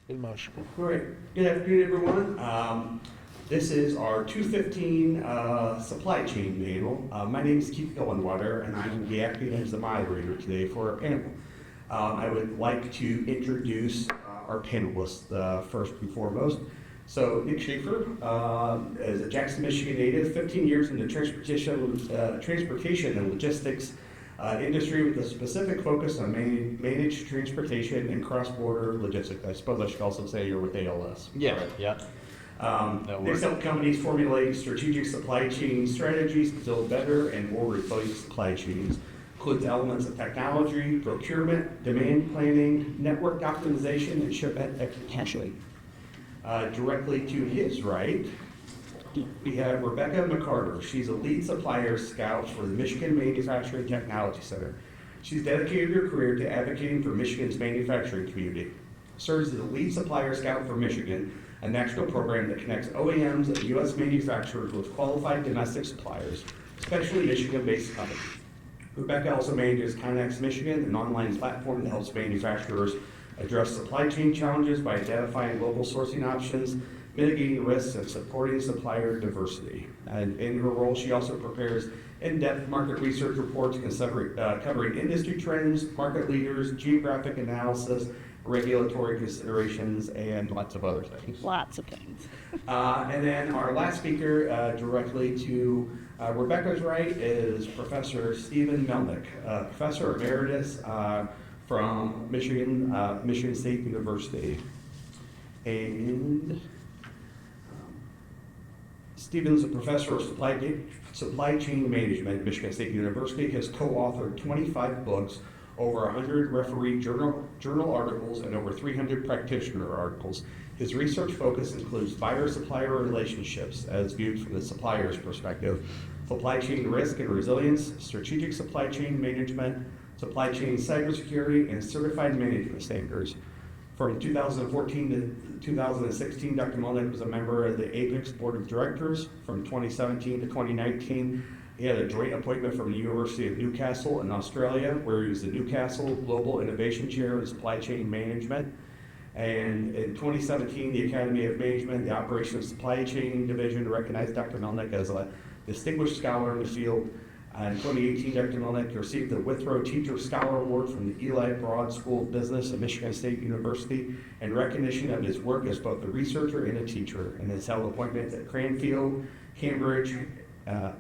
In motion. All right. Good afternoon, everyone. This is our 215 supply chain manual. My name is Keith Gillenwater, and I'm the acting as the moderator today for our panel. I would like to introduce our panelists first and foremost. So Nick Schaefer is a Jackson, Michigan native, 15 years in the transportation and logistics industry with a specific focus on managed transportation and cross-border logistics. I suppose I should also say you're with ALS. Yeah, yeah. They help companies formulate strategic supply chain strategies to build better and more resilient supply chains. Includes elements of technology, procurement, demand planning, network optimization, and shipment execution. Directly to his right, we have Rebecca McCarter. She's a lead supplier scout for the Michigan Manufacturing Technology Center. She's dedicated her career to advocating for Michigan's manufacturing community. Serves as a lead supplier scout for Michigan, a national program that connects OEMs and U.S. manufacturers with qualified domestic suppliers, especially Michigan-based companies. Rebecca also manages Connex Michigan, an online platform that helps manufacturers address supply chain challenges by identifying local sourcing options, mitigating risks, and supporting supplier diversity. And in her role, she also prepares in-depth market research reports covering industry trends, market leaders, geographic analysis, regulatory considerations, and lots of other things. Lots of things. And then our last speaker, directly to Rebecca's right, is Professor Stephen Melnick, Professor Emeritus from Michigan State University. And Stephen's a professor of supply chain management at Michigan State University. He has co-authored 25 books, over 100 refereed journal articles, and over 300 practitioner articles. His research focus includes buyer-supplier relationships as viewed from the supplier's perspective, supply chain risk and resilience, strategic supply chain management, supply chain cybersecurity, and certified management standards. From 2014 to 2016, Dr. Melnick was a member of the APEX Board of Directors. From 2017 to 2019, he had a joint appointment from the University of Newcastle in Australia, where he was the Newcastle Global Innovation Chair in Supply Chain Management. And in 2017, the Academy of Management, the Operations Supply Chain Division recognized Dr. Melnick as a distinguished scholar in the field. In 2018, Dr. Melnick received the Withrow Teacher Scholar Award from the Eli Broad School of Business at Michigan State University in recognition of his work as both a researcher and a teacher, and has held appointments at Cranfield, Cambridge,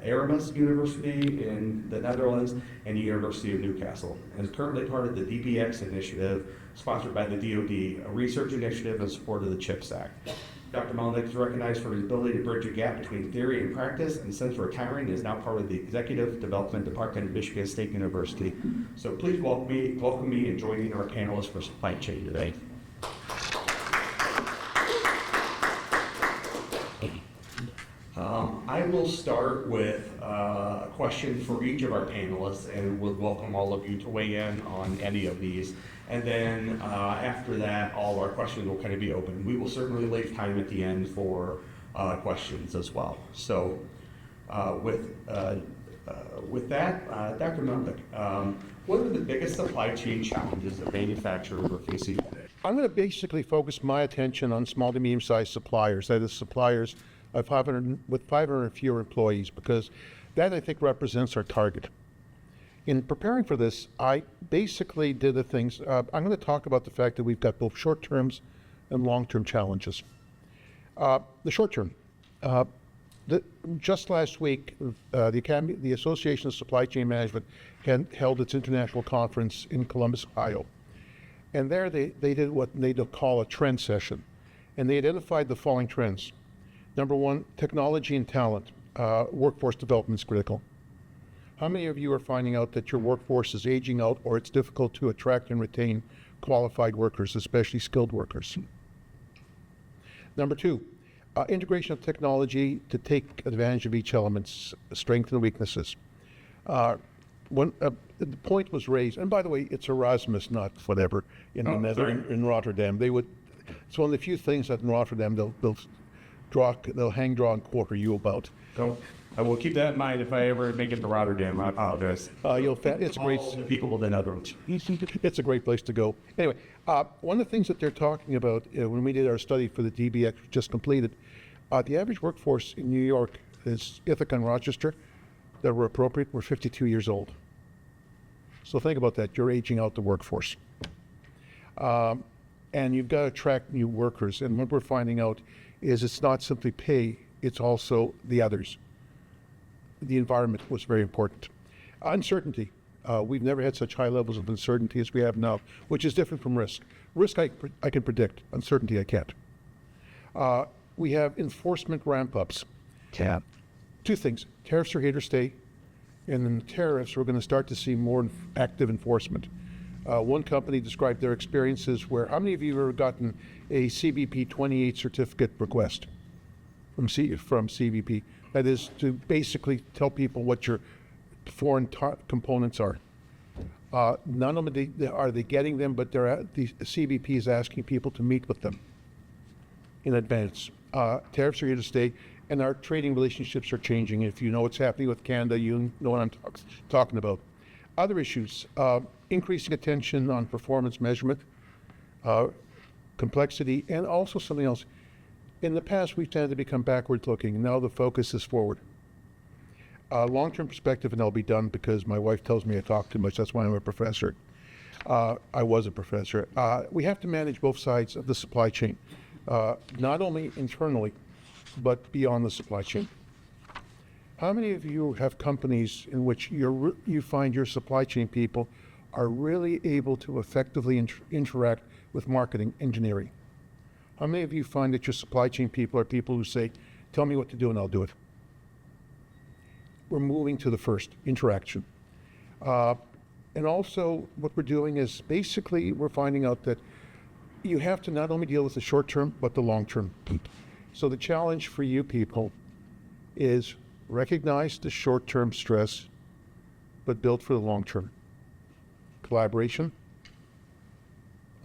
Erasmus University in the Netherlands, and the University of Newcastle, and is currently part of the DBX initiative sponsored by the DoD, a research initiative in support of the CHIPS Act. Dr. Melnick is recognized for his ability to bridge a gap between theory and practice, and since retiring is now part of the Executive Development Department at Michigan State University. So please welcome me in joining our panelists for supply chain today. I will start with a question for each of our panelists, and would welcome all of you to weigh in on any of these. And then after that, all of our questions will kind of be open. We will certainly leave time at the end for questions as well. So with that, Dr. Melnick, what are the biggest supply chain challenges that manufacturers are facing today? I'm going to basically focus my attention on small to medium-sized suppliers, that is suppliers of 500 with 500 or fewer employees, because that, I think, represents our target. In preparing for this, I basically did the things. I'm going to talk about the fact that we've got both short-term and long-term challenges. The short-term. Just last week, the Association of Supply Chain Management held its international conference in Columbus, Ohio. And there they did what they call a trend session. And they identified the following trends. Number one, technology and talent. Workforce development is critical. How many of you are finding out that your workforce is aging out, or it's difficult to attract and retain qualified workers, especially skilled workers? Number two, integration of technology to take advantage of each element's strengths and weaknesses. When the point was raised, and by the way, it's Erasmus, not whatever, in Rotterdam. It's one of the few things that in Rotterdam they'll hang, draw, and quarter you about. I will keep that in mind if I ever make it to Rotterdam. I apologize. It's great. All people than others. It's a great place to go. Anyway, one of the things that they're talking about when we did our study for the DBX just completed, the average workforce in New York is Ithaca and Rochester that were appropriate were 52 years old. So think about that. You're aging out the workforce. And you've got to attract new workers. And what we're finding out is it's not simply pay, it's also the others. The environment was very important. Uncertainty. We've never had such high levels of uncertainty as we have now, which is different from risk. Risk I can predict. Uncertainty I can't. We have enforcement ramp-ups. Yeah. Two things. Tariffs are here to stay. And then the tariffs, we're going to start to see more active enforcement. One company described their experiences where, how many of you have ever gotten a CBP 28 certificate request from CBP? That is to basically tell people what your foreign components are. Not only are they getting them, but the CBP is asking people to meet with them in advance. Tariffs are here to stay, and our trading relationships are changing. If you know what's happening with Canada, you know what I'm talking about. Other issues, increasing attention on performance measurement, complexity, and also something else. In the past, we've tended to become backward-looking, and now the focus is forward. Long-term perspective, and I'll be done because my wife tells me I talk too much. That's why I'm a professor. I was a professor. We have to manage both sides of the supply chain, not only internally, but beyond the supply chain. How many of you have companies in which you find your supply chain people are really able to effectively interact with marketing engineering? How many of you find that your supply chain people are people who say, tell me what to do and I'll do it? We're moving to the first, interaction. And also what we're doing is basically we're finding out that you have to not only deal with the short term, but the long term. So the challenge for you people is recognize the short term stress, but build for the long term. Collaboration.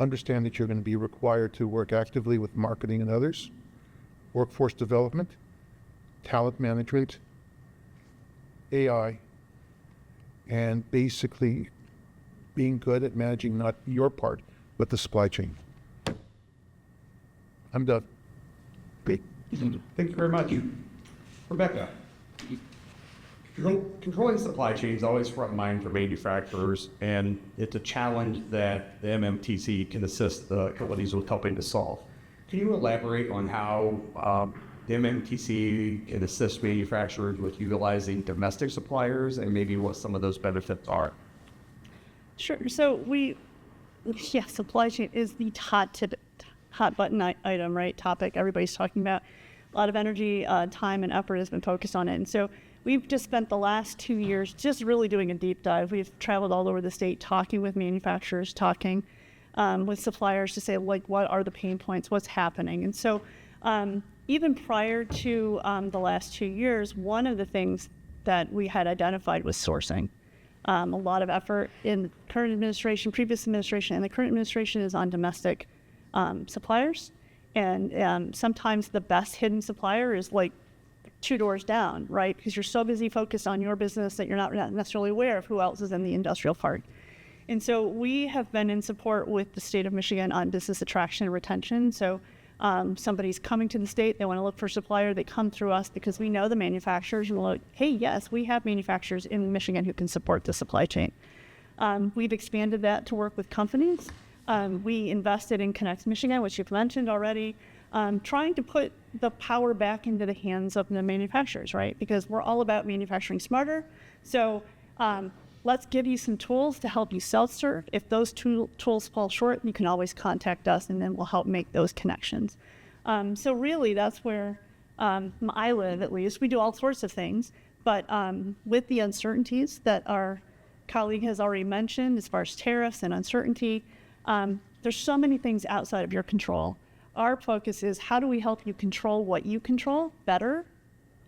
Understand that you're going to be required to work actively with marketing and others. Workforce development, talent management, AI, and basically being good at managing not your part, but the supply chain. I'm done. Thank you very much. Rebecca, controlling supply chain is always front of mind for manufacturers, and it's a challenge that the MMTC can assist the companies with helping to solve. Can you elaborate on how the MMTC can assist manufacturers with utilizing domestic suppliers and maybe what some of those benefits are? Sure. So supply chain is the hot button item, right? Topic everybody's talking about. A lot of energy, time, and effort has been focused on it. And so we've just spent the last 2 years just really doing a deep dive. We've traveled all over the state, talking with manufacturers, talking with suppliers to say, like, what are the pain points, what's happening? And so even prior to the last 2 years, one of the things that we had identified was sourcing. A lot of effort in the current administration, previous administration, and the current administration is on domestic suppliers. And sometimes the best hidden supplier is like 2 doors down, right? Because you're so busy focused on your business that you're not necessarily aware of who else is in the industrial park. And so we have been in support with the state of Michigan on business attraction and retention. So somebody's coming to the state, they want to look for a supplier, they come through us because we know the manufacturers and we're like, hey, yes, we have manufacturers in Michigan who can support the supply chain. We've expanded that to work with companies. We invested in Connect Michigan, which you've mentioned already, trying to put the power back into the hands of the manufacturers, right? Because we're all about manufacturing smarter. So let's give you some tools to help you self-serve. If those tools fall short, you can always contact us and then we'll help make those connections. So really that's where I live, at least. We do all sorts of things, but with the uncertainties that our colleague has already mentioned as far as tariffs and uncertainty, there's so many things outside of your control. Our focus is how do we help you control what you control better,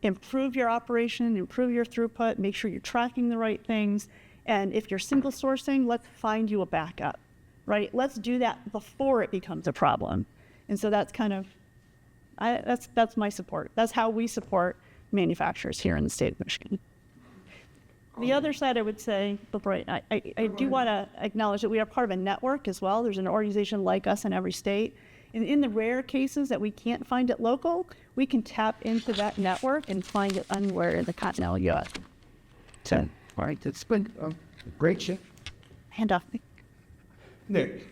improve your operation, improve your throughput, make sure you're tracking the right things. And if you're single sourcing, let's find you a backup, right? Let's do that before it becomes a problem. And so that's kind of, that's my support. That's how we support manufacturers here in the state of Michigan. The other side, I would say, before I do want to acknowledge that we are part of a network as well. There's an organization like us in every state. And in the rare cases that we can't find it local, we can tap into that network and find it anywhere in the continental U.S. So, all right, that's good. Great, Chip. Hand off. Nick,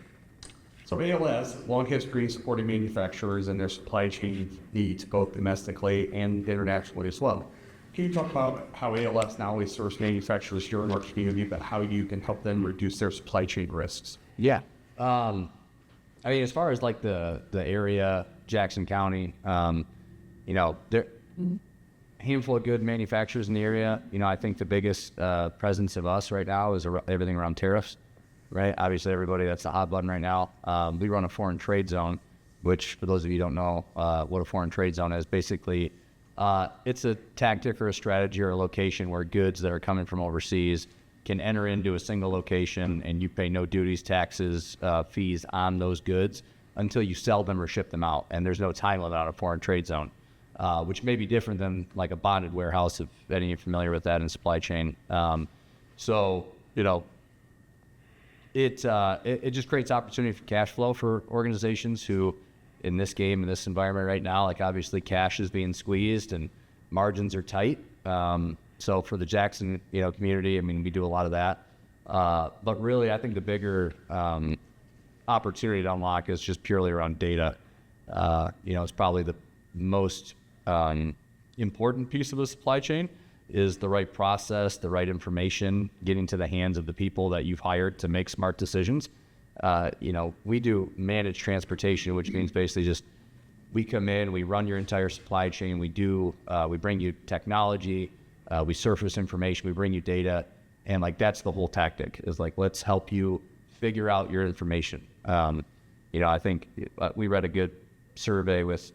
so ALS, long history supporting manufacturers and their supply chain needs, both domestically and internationally as well. Can you talk about how ALS not only serves manufacturers here in our community, but how you can help them reduce their supply chain risks? Yeah. I mean, as far as like the area, Jackson County, you know, there handful of good manufacturers in the area. You know, I think the biggest presence of us right now is everything around tariffs, right? Obviously, everybody, that's the hot button right now. We run a foreign trade zone, which for those of you who don't know what a foreign trade zone is, basically it's a tactic or a strategy or a location where goods that are coming from overseas can enter into a single location and you pay no duties, taxes, fees on those goods until you sell them or ship them out. And there's no time limit on a foreign trade zone, which may be different than like a bonded warehouse, if any of you are familiar with that in supply chain. So, you know, it just creates opportunity for cash flow for organizations who, in this game, in this environment right now, like obviously cash is being squeezed and margins are tight. So for the Jackson, you know, community, I mean, we do a lot of that. But really, I think the bigger opportunity to unlock is just purely around data. You know, it's probably the most important piece of the supply chain is the right process, the right information, getting to the hands of the people that you've hired to make smart decisions. You know, we do managed transportation, which means basically just we come in, we run your entire supply chain, we bring you technology, we surface information, we bring you data, and like that's the whole tactic is like, let's help you figure out your information. You know, I think we read a good survey with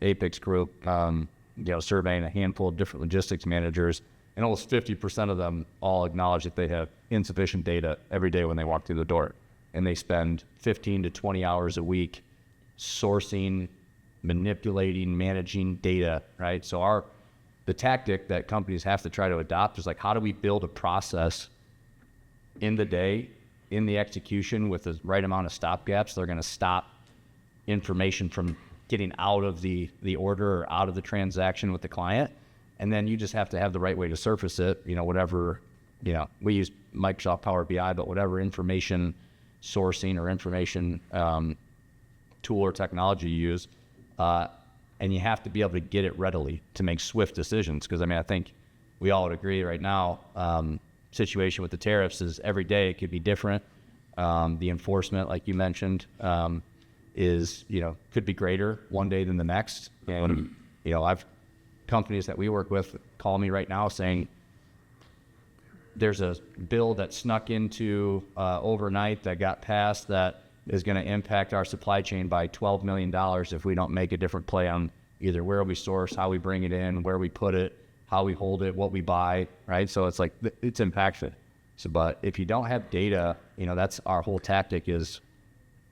Apex Group, you know, surveying a handful of different logistics managers, and almost 50% of them all acknowledge that they have insufficient data every day when they walk through the door. And they spend 15 to 20 hours a week sourcing, manipulating, managing data, right? So the tactic that companies have to try to adopt is like, how do we build a process in the day, in the execution with the right amount of stopgaps that are going to stop information from getting out of the order or out of the transaction with the client. And then you just have to have the right way to surface it, you know, whatever, you know, we use Microsoft Power BI, but whatever information sourcing or information tool or technology you use, and you have to be able to get it readily to make swift decisions. Because I mean, I think we all would agree right now, situation with the tariffs is every day it could be different. The enforcement, like you mentioned, is, you know, could be greater one day than the next. And, you know, I've companies that we work with call me right now saying, there's a bill that snuck into overnight that got passed that is going to impact our supply chain by $12 million if we don't make a different play on either where we source, how we bring it in, where we put it, how we hold it, what we buy, right? So it's like, it's impactful. So, but if you don't have data, you know, that's our whole tactic is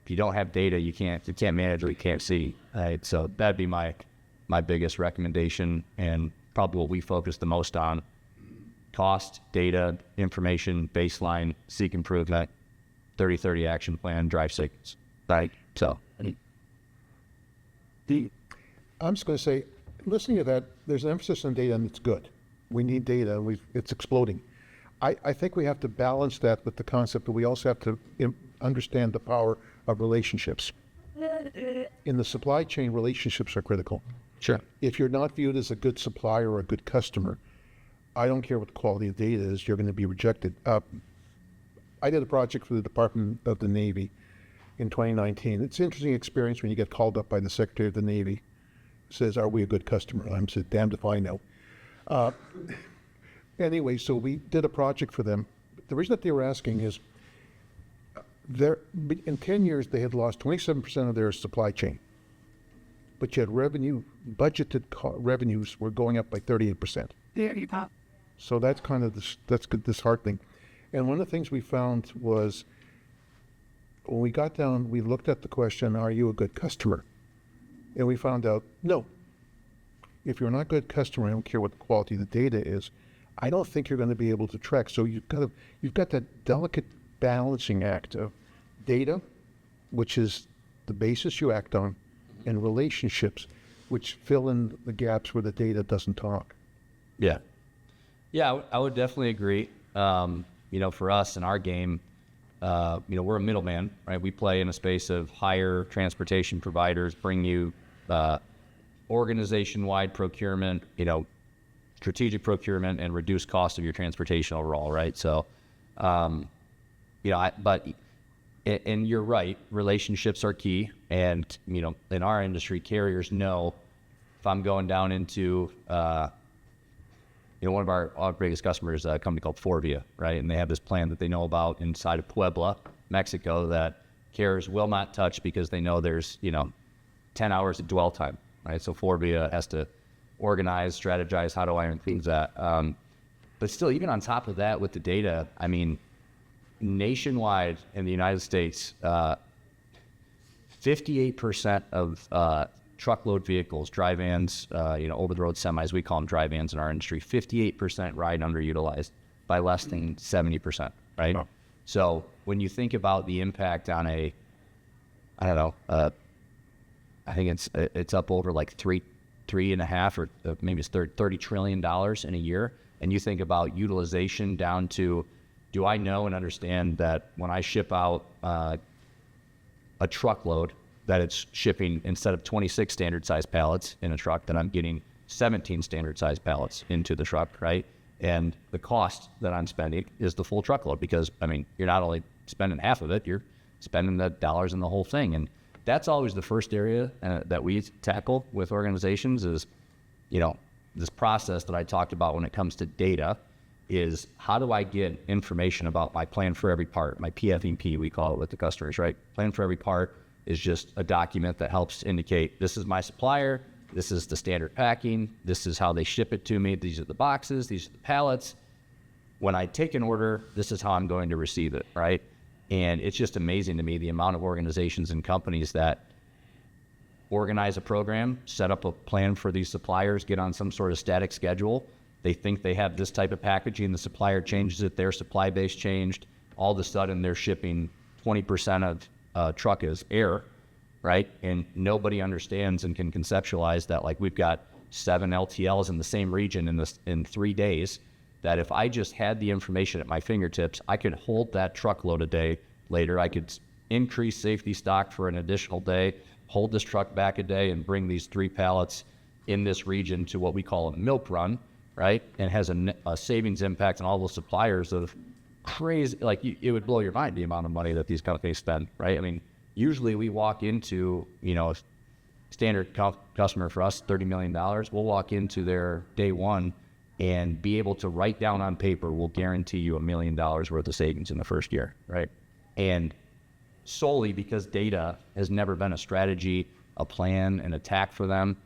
if you don't have data, you can't manage what you can't see, right? So that'd be my biggest recommendation and probably what we focus the most on. Cost, data, information, baseline, seek improvement, 30-30 action plan, drive signals. Right? So. I'm just going to say, listening to that, there's an emphasis on data, and it's good. We need data, and it's exploding. I think we have to balance that with the concept that we also have to understand the power of relationships. In the supply chain, relationships are critical. Sure. If you're not viewed as a good supplier or a good customer, I don't care what the quality of data is, you're going to be rejected. I did a project for the Department of the Navy in 2019. It's an interesting experience when you get called up by the Secretary of the Navy, says, are we a good customer? I'm said, damned if I know. Anyway, so we did a project for them. The reason that they were asking is, in 10 years, they had lost 27% of their supply chain. But yet budgeted revenues were going up by 38%. There you go. So that's kind of that's disheartening. And one of the things we found was when we got down, we looked at the question, are you a good customer? And we found out, no. if you're not a good customer, I don't care what the quality of the data is, I don't think you're going to be able to track. So you've got that delicate balancing act of data, which is the basis you act on, and relationships, which fill in the gaps where the data doesn't talk. Yeah. Yeah, I would definitely agree. You know, for us in our game, you know, we're a middleman, right? We play in a space of hire transportation providers, bring you organization-wide procurement, you know, strategic procurement, and reduce cost of your transportation overall, right? So, you know, and you're right, relationships are key. And, you know, in our industry, carriers know if I'm going down into, you know, one of our biggest customers is a company called Forvia, right? And they have this plan that they know about inside of Puebla, Mexico, that carriers will not touch because they know there's, you know, 10 hours of dwell time, right? So Forvia has to organize, strategize, how do I include that? But still, even on top of that with the data, I mean, nationwide in the United States, 58% of truckload vehicles, dry vans, you know, over-the-road semis, we call them dry vans in our industry, 58% ride underutilized by less than 70%, right? Oh. So when you think about the impact on I don't know, I think it's up over like three and a half, or maybe it's $30 trillion in a year. And you think about utilization down to, do I know and understand that when I ship out a truckload, that it's shipping, instead of 26 standard size pallets in a truck, that I'm getting 17 standard size pallets into the truck, right? And the cost that I'm spending is the full truckload, because, I mean, you're not only spending half of it, you're spending the dollars in the whole thing. And that's always the first area that we tackle with organizations is, you know, this process that I talked about when it comes to data is, how do I get information about my plan for every part, my PFEP, we call it with the customers, right? Plan for every part is just a document that helps indicate, this is my supplier, this is the standard packing, this is how they ship it to me, these are the boxes, these are the pallets. When I take an order, this is how I'm going to receive it, right? And it's just amazing to me the amount of organizations and companies that organize a program, set up a plan for these suppliers, get on some sort of static schedule. They think they have this type of packaging, the supplier changes it, their supply base changed. All of a sudden, they're shipping 20% of truck is air, right? And nobody understands and can conceptualize that, like, we've got 7 LTLs in the same region in 3 days, that if I just had the information at my fingertips, I could hold that truckload a day later. I could increase safety stock for an additional day, hold this truck back a day, and bring these 3 pallets in this region to what we call a milk run, right? And has a savings impact on all those suppliers of crazy, like, it would blow your mind the amount of money that these companies spend, right? I mean, usually we walk into, you know, a standard customer for us, $30 million, we'll walk into their day one and be able to write down on paper, we'll guarantee you $1 million worth of savings in the first year, right? And solely because data has never been a strategy, a plan, an attack for them.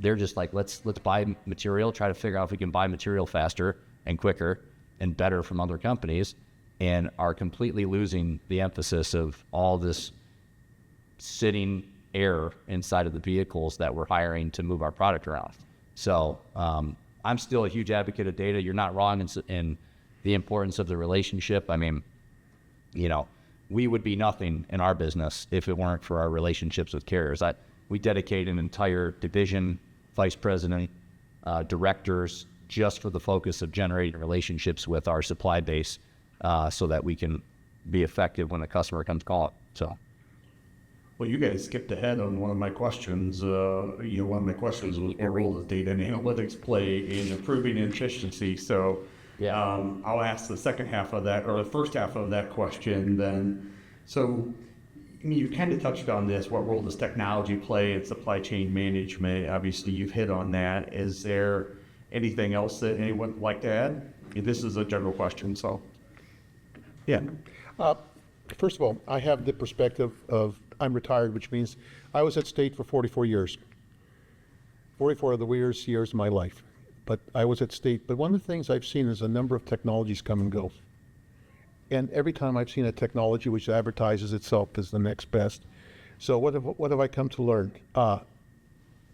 They're just like, let's buy material, try to figure out if we can buy material faster and quicker and better from other companies, and are completely losing the emphasis of all this sitting air inside of the vehicles that we're hiring to move our product around. So I'm still a huge advocate of data. You're not wrong in the importance of the relationship. I mean, you know, we would be nothing in our business if it weren't for our relationships with carriers. We dedicate an entire division, vice president, directors, just for the focus of generating relationships with our supply base, so that we can be effective when the customer comes calling. So, Well, you guys skipped ahead on one of my questions. One of my questions was, what role does data and analytics play in improving efficiency? So, Yeah. I'll ask the second half of that, or the first half of that question then. So, I mean, you kind of touched on this. What role does technology play in supply chain management? Obviously, you've hit on that. Is there anything else that anyone would like to add? This is a general question, so. Yeah. First of all, I have the perspective of, I'm retired, which means I was at state for 44 years. 44 of the weirdest years of my life. But I was at state. But one of the things I've seen is a number of technologies come and go. And every time I've seen a technology which advertises itself as the next best. So what have I come to learn?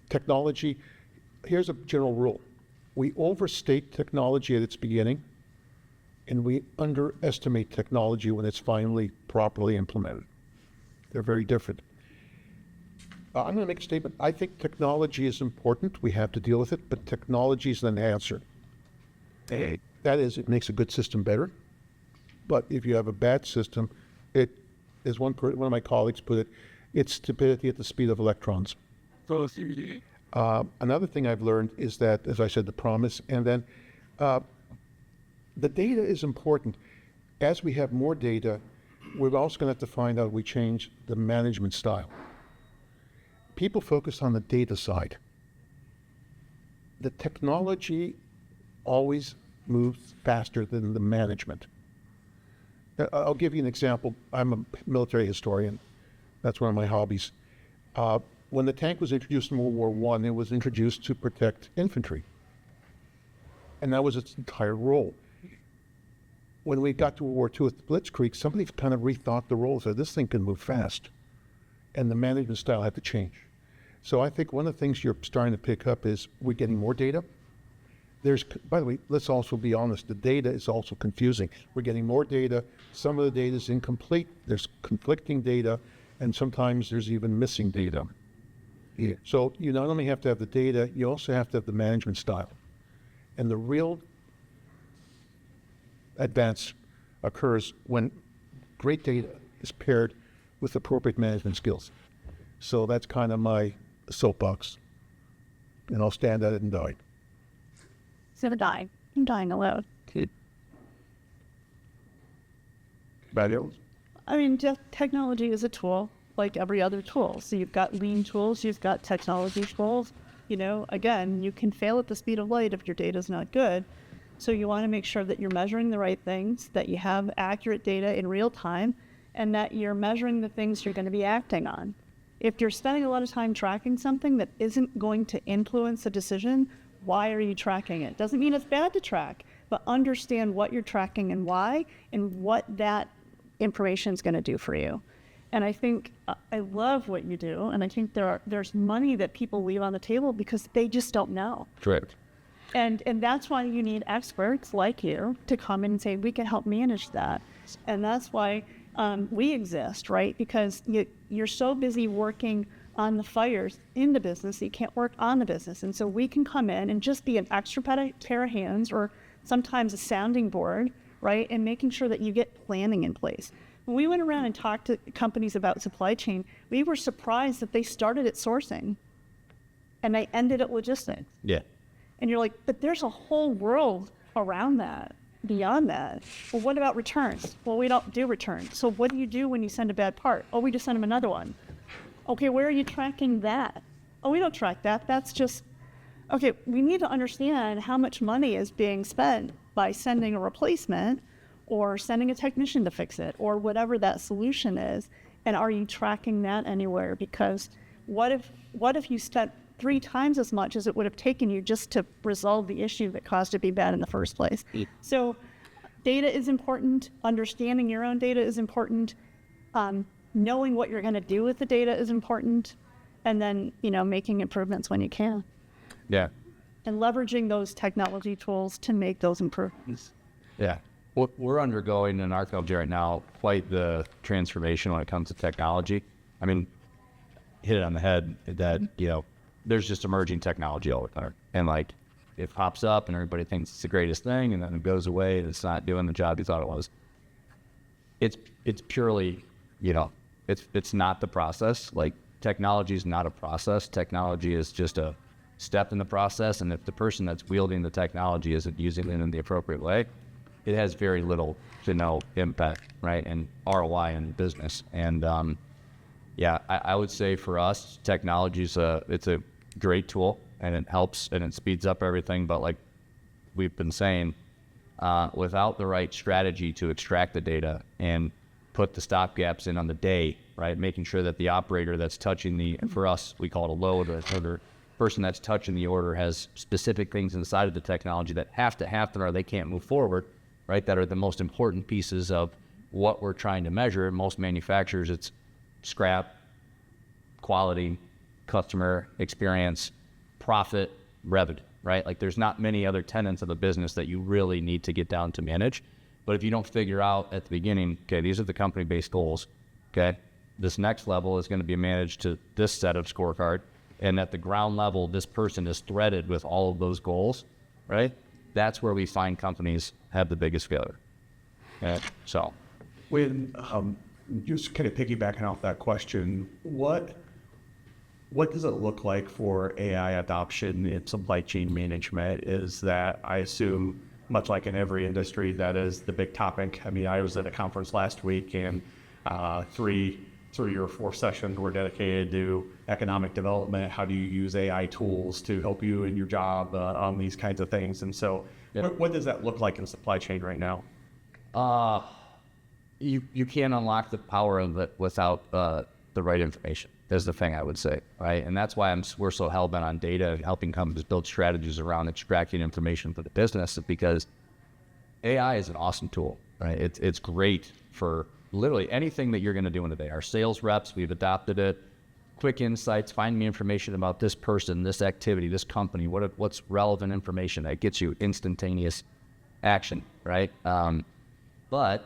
Technology here's a general rule. We overstate technology at its beginning, and we underestimate technology when it's finally properly implemented. They're very different. I'm going to make a statement. I think technology is important. We have to deal with it, but technology is an answer. That is, it makes a good system better. But if you have a bad system, it, as one of my colleagues put it, it's stupidity at the speed of electrons. Another thing I've learned is that, as I said, the promise, and then the data is important. As we have more data, we're also going to have to find out we change the management style. People focus on the data side. The technology always moves faster than the management. I'll give you an example. I'm a military historian. That's one of my hobbies. When the tank was introduced in World War I, it was introduced to protect infantry. And that was its entire role. When we got to World War II with Blitzkrieg, somebody kind of rethought the role, said this thing can move fast. And the management style had to change. So I think one of the things you're starting to pick up is we're getting more data. By the way, let's also be honest, the data is also confusing. We're getting more data. Some of the data is incomplete. There's conflicting data, and sometimes there's even missing data. Yeah. So you not only have to have the data, you also have to have the management style. And the real advance occurs when great data is paired with appropriate management skills. So that's kind of my soapbox. And I'll stand at it and die. Instead of dying, I'm dying alone. I mean, technology is a tool like every other tool. So you've got lean tools, you've got technology tools. You know, again, you can fail at the speed of light if your data is not good. So you want to make sure that you're measuring the right things, that you have accurate data in real time, and that you're measuring the things you're going to be acting on. If you're spending a lot of time tracking something that isn't going to influence a decision, why are you tracking it? Doesn't mean it's bad to track, but understand what you're tracking and why, and what that information is going to do for you. And I think I love what you do, and I think there's money that people leave on the table because they just don't know. Correct. And that's why you need experts like you to come in and say, we can help manage that. And that's why we exist, right? Because you're so busy working on the fires in the business that you can't work on the business. And so we can come in and just be an extra pair of hands, or sometimes a sounding board, right? And making sure that you get planning in place. When we went around and talked to companies about supply chain, we were surprised that they started at sourcing and they ended at logistics. Yeah. And you're like, but there's a whole world around that, beyond that. Well, what about returns? Well, we don't do returns. So what do you do when you send a bad part? Oh, we just send them another one. Okay, where are you tracking that? Oh, we don't track that. That's just, okay, we need to understand how much money is being spent by sending a replacement or sending a technician to fix it, or whatever that solution is. And are you tracking that anywhere? Because what if you spent 3 times as much as it would have taken you just to resolve the issue that caused it to be bad in the first place? So data is important. Understanding your own data is important. Knowing what you're going to do with the data is important. And then, making improvements when you can. Yeah. And leveraging those technology tools to make those improvements. Yeah. We're undergoing in our company right now quite the transformation when it comes to technology. I mean, hit it on the head that, there's just emerging technology all the time. And it pops up and everybody thinks it's the greatest thing, and then it goes away and it's not doing the job you thought it was. It's purely, it's not the process. Technology is not a process. Technology is just a step in the process. And if the person that's wielding the technology isn't using it in the appropriate way, it has very little to no impact, right? And ROI in business. And I would say for us, technology is it's a great tool, and it helps and it speeds up everything. But like we've been saying, without the right strategy to extract the data and put the stop gaps in on the day, right? Making sure that the operator that's touching for us, we call it a load, or person that's touching the order has specific things inside of the technology that have to happen or they can't move forward, right? That are the most important pieces of what we're trying to measure. In most manufacturers, it's scrap, quality, customer experience, profit, revenue, right? Like there's not many other tenants of a business that you really need to get down to manage. But if you don't figure out at the beginning, okay, these are the company-based goals, okay, this next level is going to be managed to this set of scorecard, and at the ground level, this person is threaded with all of those goals, right? That's where we find companies have the biggest failure. Okay? So, When just kind of piggybacking off that question, what does it look like for AI adoption in supply chain management? Is that, I assume, much like in every industry, that is the big topic. I mean, I was at a conference last week, and three or four sessions were dedicated to economic development. How do you use AI tools to help you in your job on these kinds of things? And so, what does that look like in supply chain right now? you can't unlock the power of it without the right information. Is the thing I would say, right? And that's why we're so hell-bent on data, helping companies build strategies around extracting information for the business, because AI is an awesome tool, right? It's great for literally anything that you're going to do in a day. Our sales reps, we've adopted it. Quick insights, find me information about this person, this activity, this company, what's relevant information that gets you instantaneous action, right? But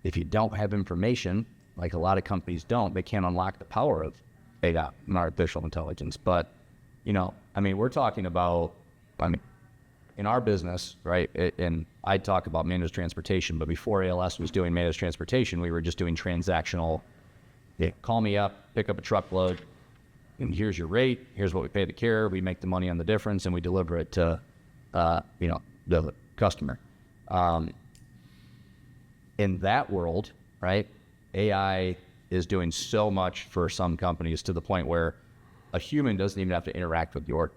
if you don't have information, like a lot of companies don't, they can't unlock the power of AI and artificial intelligence. But, we're talking about, in our business, right, and I talk about managed transportation, but before ALS was doing managed transportation, we were just doing transactional. Call me up, pick up a truckload, and here's your rate, here's what we pay the carrier, we make the money on the difference, and we deliver it to, the customer. In that world, right, AI is doing so much for some companies to the point where a human doesn't even have to interact with the order,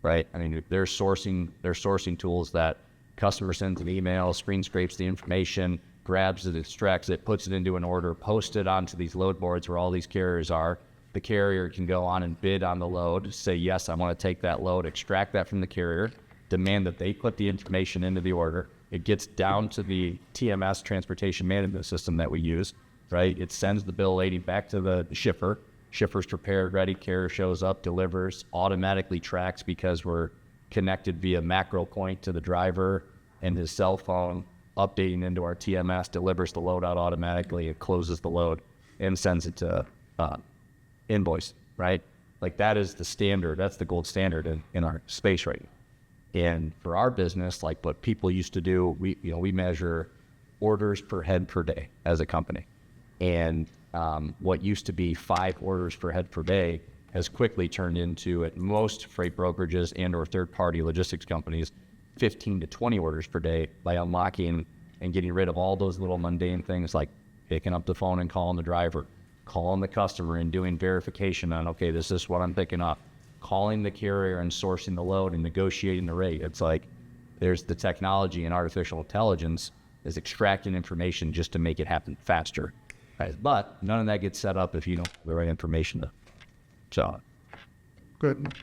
right? They're sourcing tools that customer sends an email, screen scrapes the information, grabs it, extracts it, puts it into an order, posts it onto these load boards where all these carriers are. The carrier can go on and bid on the load, say, yes, I want to take that load, extract that from the carrier, demand that they put the information into the order. It gets down to the TMS, transportation management system that we use, right? It sends the bill lading back to the shipper. Shipper's prepared, ready, carrier shows up, delivers, automatically tracks because we're connected via macro point to the driver and his cell phone, updating into our TMS, delivers the load out automatically, it closes the load and sends it to invoice, right? Like that is the standard, that's the gold standard in our space right now. And for our business, like what people used to do, we measure orders per head per day as a company. And what used to be 5 orders per head per day has quickly turned into, at most freight brokerages and or third-party logistics companies, 15 to 20 orders per day by unlocking and getting rid of all those little mundane things like picking up the phone and calling the driver, calling the customer and doing verification on, okay, this is what I'm picking up, calling the carrier and sourcing the load and negotiating the rate. It's like there's the technology and artificial intelligence is extracting information just to make it happen faster. Right? But none of that gets set up if you don't have the right information to sell it. Good.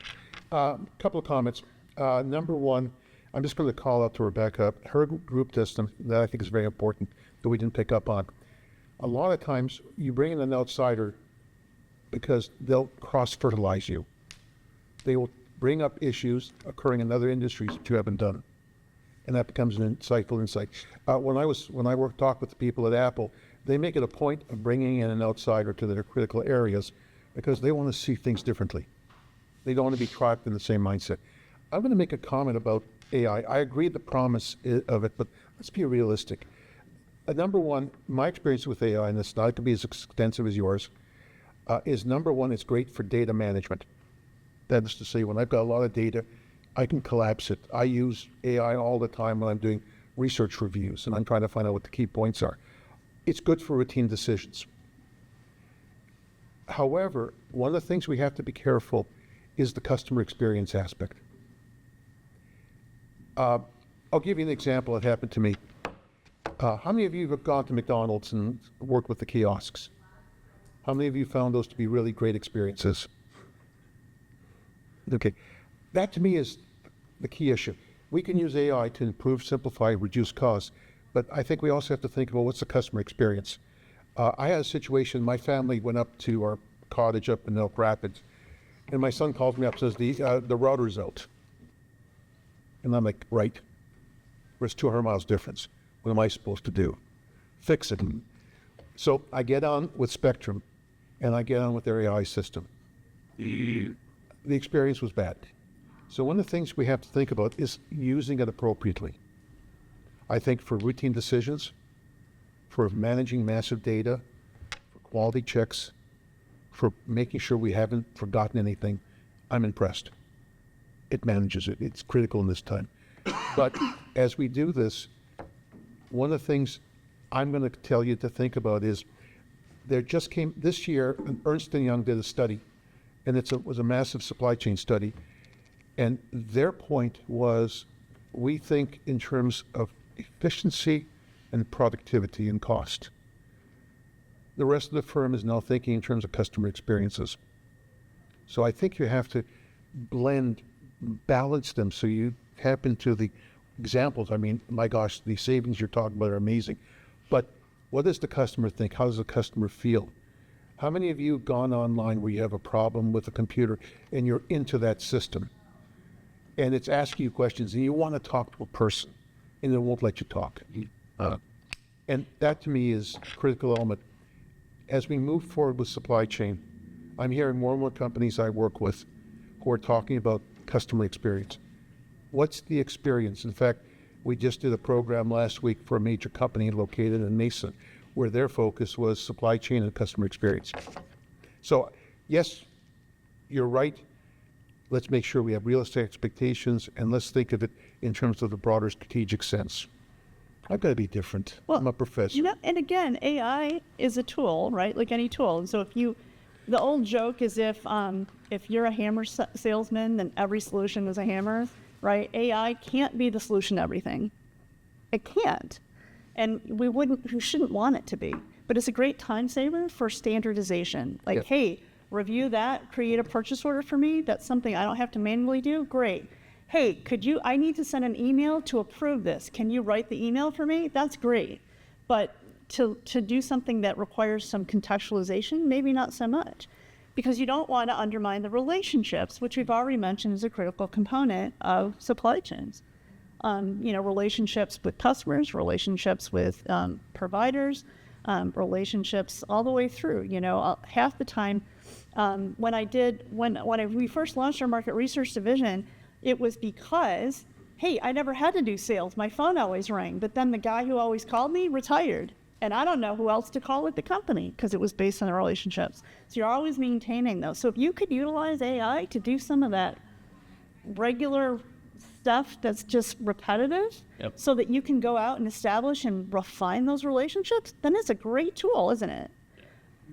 Couple of comments. Number one, I'm just going to call out to Rebecca. Her group system that I think is very important that we didn't pick up on. A lot of times you bring in an outsider because they'll cross-fertilize you. They will bring up issues occurring in other industries that you haven't done. And that becomes an insightful insight. When I talk with the people at Apple, they make it a point of bringing in an outsider to their critical areas because they want to see things differently. They don't want to be trapped in the same mindset. I'm going to make a comment about AI. I agree the promise of it, but let's be realistic. Number one, my experience with AI, and it's not going to be as extensive as yours, is number one, it's great for data management. That is to say, when I've got a lot of data, I can collapse it. I use AI all the time when I'm doing research reviews and I'm trying to find out what the key points are. It's good for routine decisions. However, one of the things we have to be careful is the customer experience aspect. I'll give you an example that happened to me. How many of you have gone to McDonald's and worked with the kiosks? How many of you found those to be really great experiences? Okay, that to me is the key issue. We can use AI to improve, simplify, reduce costs, but I think we also have to think about what's the customer experience. I had a situation, my family went up to our cottage up in Elk Rapids, and my son calls me up and says, the router's out. And I'm like, right. There's 200 miles difference. What am I supposed to do? Fix it. So I get on with Spectrum, and I get on with their AI system. The experience was bad. So one of the things we have to think about is using it appropriately. I think for routine decisions, for managing massive data, for quality checks, for making sure we haven't forgotten anything, I'm impressed. It manages it. It's critical in this time. But as we do this, one of the things I'm going to tell you to think about is there just came this year, Ernst & Young did a study, and it was a massive supply chain study. And their point was, we think in terms of efficiency and productivity and cost. The rest of the firm is now thinking in terms of customer experiences. So I think you have to balance them so you tap into the examples. I mean, my gosh, the savings you're talking about are amazing. But what does the customer think? How does the customer feel? How many of you have gone online where you have a problem with a computer and you're into that system? And it's asking you questions and you want to talk to a person and it won't let you talk. And that to me is a critical element. As we move forward with supply chain, I'm hearing more and more companies I work with who are talking about customer experience. What's the experience? In fact, we just did a program last week for a major company located in Mesa, where their focus was supply chain and customer experience. So, yes, you're right. Let's make sure we have realistic expectations, and let's think of it in terms of the broader strategic sense. I've got to be different. Well, I'm a professor. And again, AI is a tool, right? Like any tool. And so the old joke is if you're a hammer salesman, then every solution is a hammer, right? AI can't be the solution to everything. It can't. And we shouldn't want it to be. But it's a great time saver for standardization. Like, Yep. hey, review that, create a purchase order for me. That's something I don't have to manually do. Great. Hey, I need to send an email to approve this. Can you write the email for me? That's great. But to do something that requires some contextualization, maybe not so much. Because you don't want to undermine the relationships, which we've already mentioned is a critical component of supply chains. Relationships with customers, relationships with providers, relationships all the way through. Half the time, when we first launched our market research division, it was because, hey, I never had to do sales. My phone always rang. But then the guy who always called me retired. And I don't know who else to call at the company because it was based on the relationships. So you're always maintaining those. So if you could utilize AI to do some of that regular stuff that's just repetitive, Yep. so that you can go out and establish and refine those relationships, then it's a great tool, isn't it?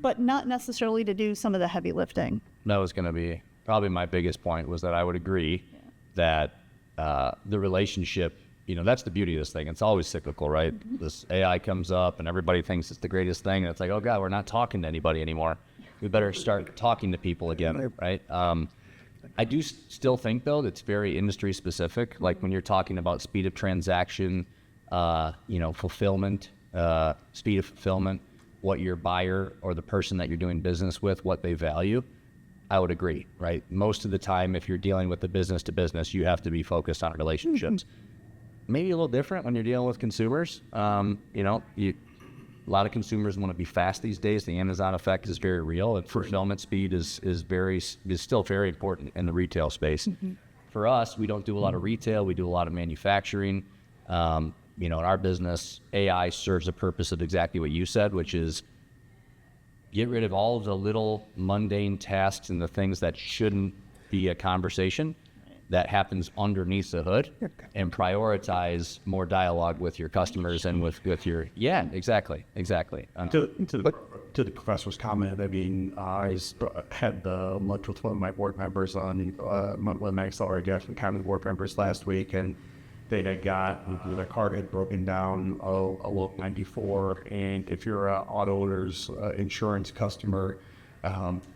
But not necessarily to do some of the heavy lifting. That was going to be probably my biggest point, was that I would agree that the relationship, that's the beauty of this thing. It's always cyclical, right? Mm-hmm. This AI comes up and everybody thinks it's the greatest thing. And it's like, oh God, we're not talking to anybody anymore. We better start talking to people again, right? I do still think, though, that's very industry specific. Like when you're talking about speed of transaction, fulfillment, speed of fulfillment, what your buyer or the person that you're doing business with, what they value, I would agree, right? Most of the time, if you're dealing with the business to business, you have to be focused on relationships. Maybe a little different when you're dealing with consumers. A lot of consumers want to be fast these days. The Amazon effect is very real, and fulfillment speed is still very important in the retail space. Mm-hmm. For us, we don't do a lot of retail. We do a lot of manufacturing. In our business, AI serves a purpose of exactly what you said, which is get rid of all of the little mundane tasks and the things that shouldn't be a conversation that happens underneath the hood, and prioritize more dialogue with your customers and with your, exactly. To the professor's comment, I mean, I had the lunch with one of my board members on one of my accelerated Jackson County board members last week, and they had their card had broken down a little 94, and if you're an auto owner's insurance customer,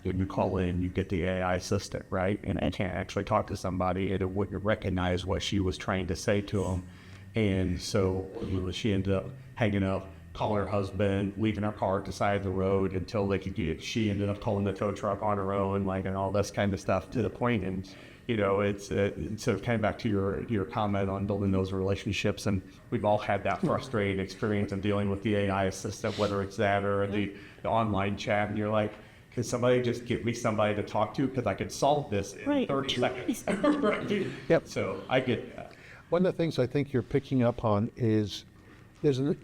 when you call in, you get the AI assistant, right? And I can't actually talk to somebody, and it wouldn't recognize what she was trying to say to them. And so she ended up hanging up, calling her husband, leaving her car at the side of the road until they could get. She ended up calling the tow truck on her own, and all this kind of stuff, to the point. And You know, it's so kind of back to your comment on building those relationships, and we've all had that frustrating experience of dealing with the AI assistant, whether it's that or the online chat, and you're like, can somebody just give me somebody to talk to, because I could solve this in Right. 30 seconds. Right. Yep. So I get that. One of the things I think you're picking up on is there's an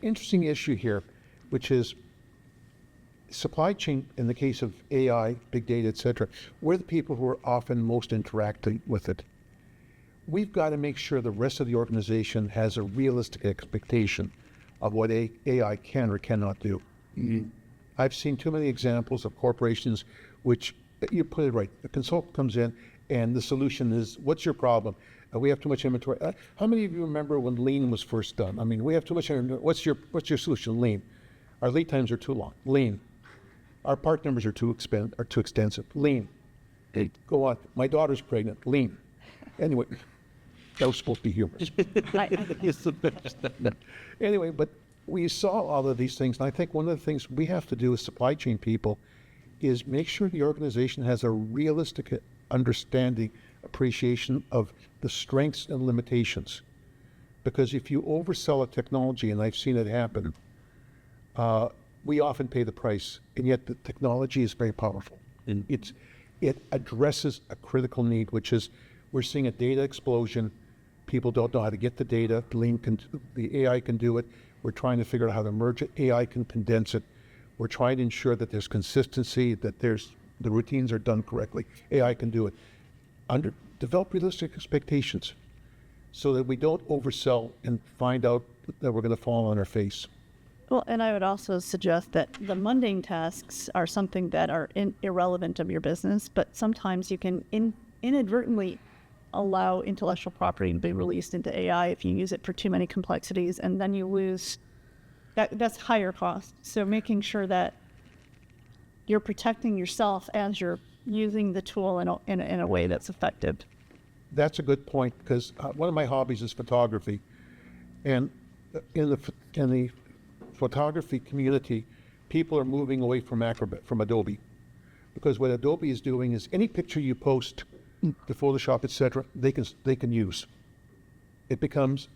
interesting issue here, which is supply chain. In the case of AI, big data, etc., we're the people who are often most interacting with it. We've got to make sure the rest of the organization has a realistic expectation of what AI can or cannot do. I've seen too many examples of corporations which, you put it right, a consultant comes in and the solution is, what's your problem? We have too much inventory. How many of you remember when lean was first done? I mean, we have too much inventory. What's your solution? Lean. Our lead times are too long. Lean. Our part numbers are too extensive. Lean. Go on. My daughter's pregnant. Lean. Anyway, that was supposed to be humorous. Anyway, but we saw all of these things, and I think one of the things we have to do as supply chain people is make sure the organization has a realistic understanding, appreciation of the strengths and limitations. Because if you oversell a technology, and I've seen it happen, we often pay the price, and yet the technology is very powerful. And it addresses a critical need, which is we're seeing a data explosion. People don't know how to get the data. The AI can do it. We're trying to figure out how to merge it. AI can condense it. We're trying to ensure that there's consistency, that the routines are done correctly. AI can do it. Develop realistic expectations so that we don't oversell and find out that we're going to fall on our face. Well, and I would also suggest that the mundane tasks are something that are irrelevant of your business, but sometimes you can inadvertently allow intellectual property to be released into AI if you use it for too many complexities, and then you lose that's higher cost. So making sure that you're protecting yourself as you're using the tool in a way that's effective. That's a good point, because one of my hobbies is photography, and in the photography community, people are moving away from Acrobat, from Adobe, because what Adobe is doing is any picture you post to Photoshop, etc., they can use. It becomes,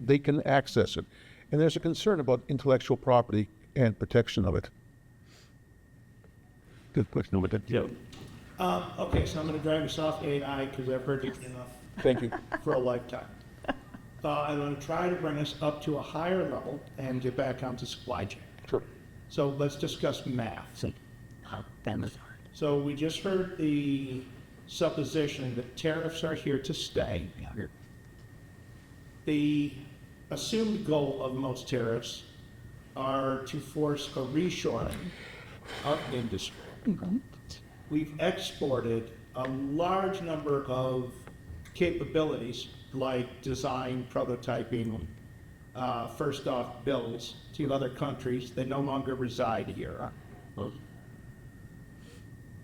they can access it, and there's a concern about intellectual property and protection of it. Good question over there. Yeah. Okay, so I'm going to drive us off AI because I've heard it enough Thank you. for a lifetime. I'm going to try to bring us up to a higher level and get back onto supply chain. Sure. So let's discuss math. So we just heard the supposition that tariffs are here to stay. The assumed goal of most tariffs are to force a reshoring of industry. We've exported a large number of capabilities like design, prototyping, first off bills to other countries that no longer reside here.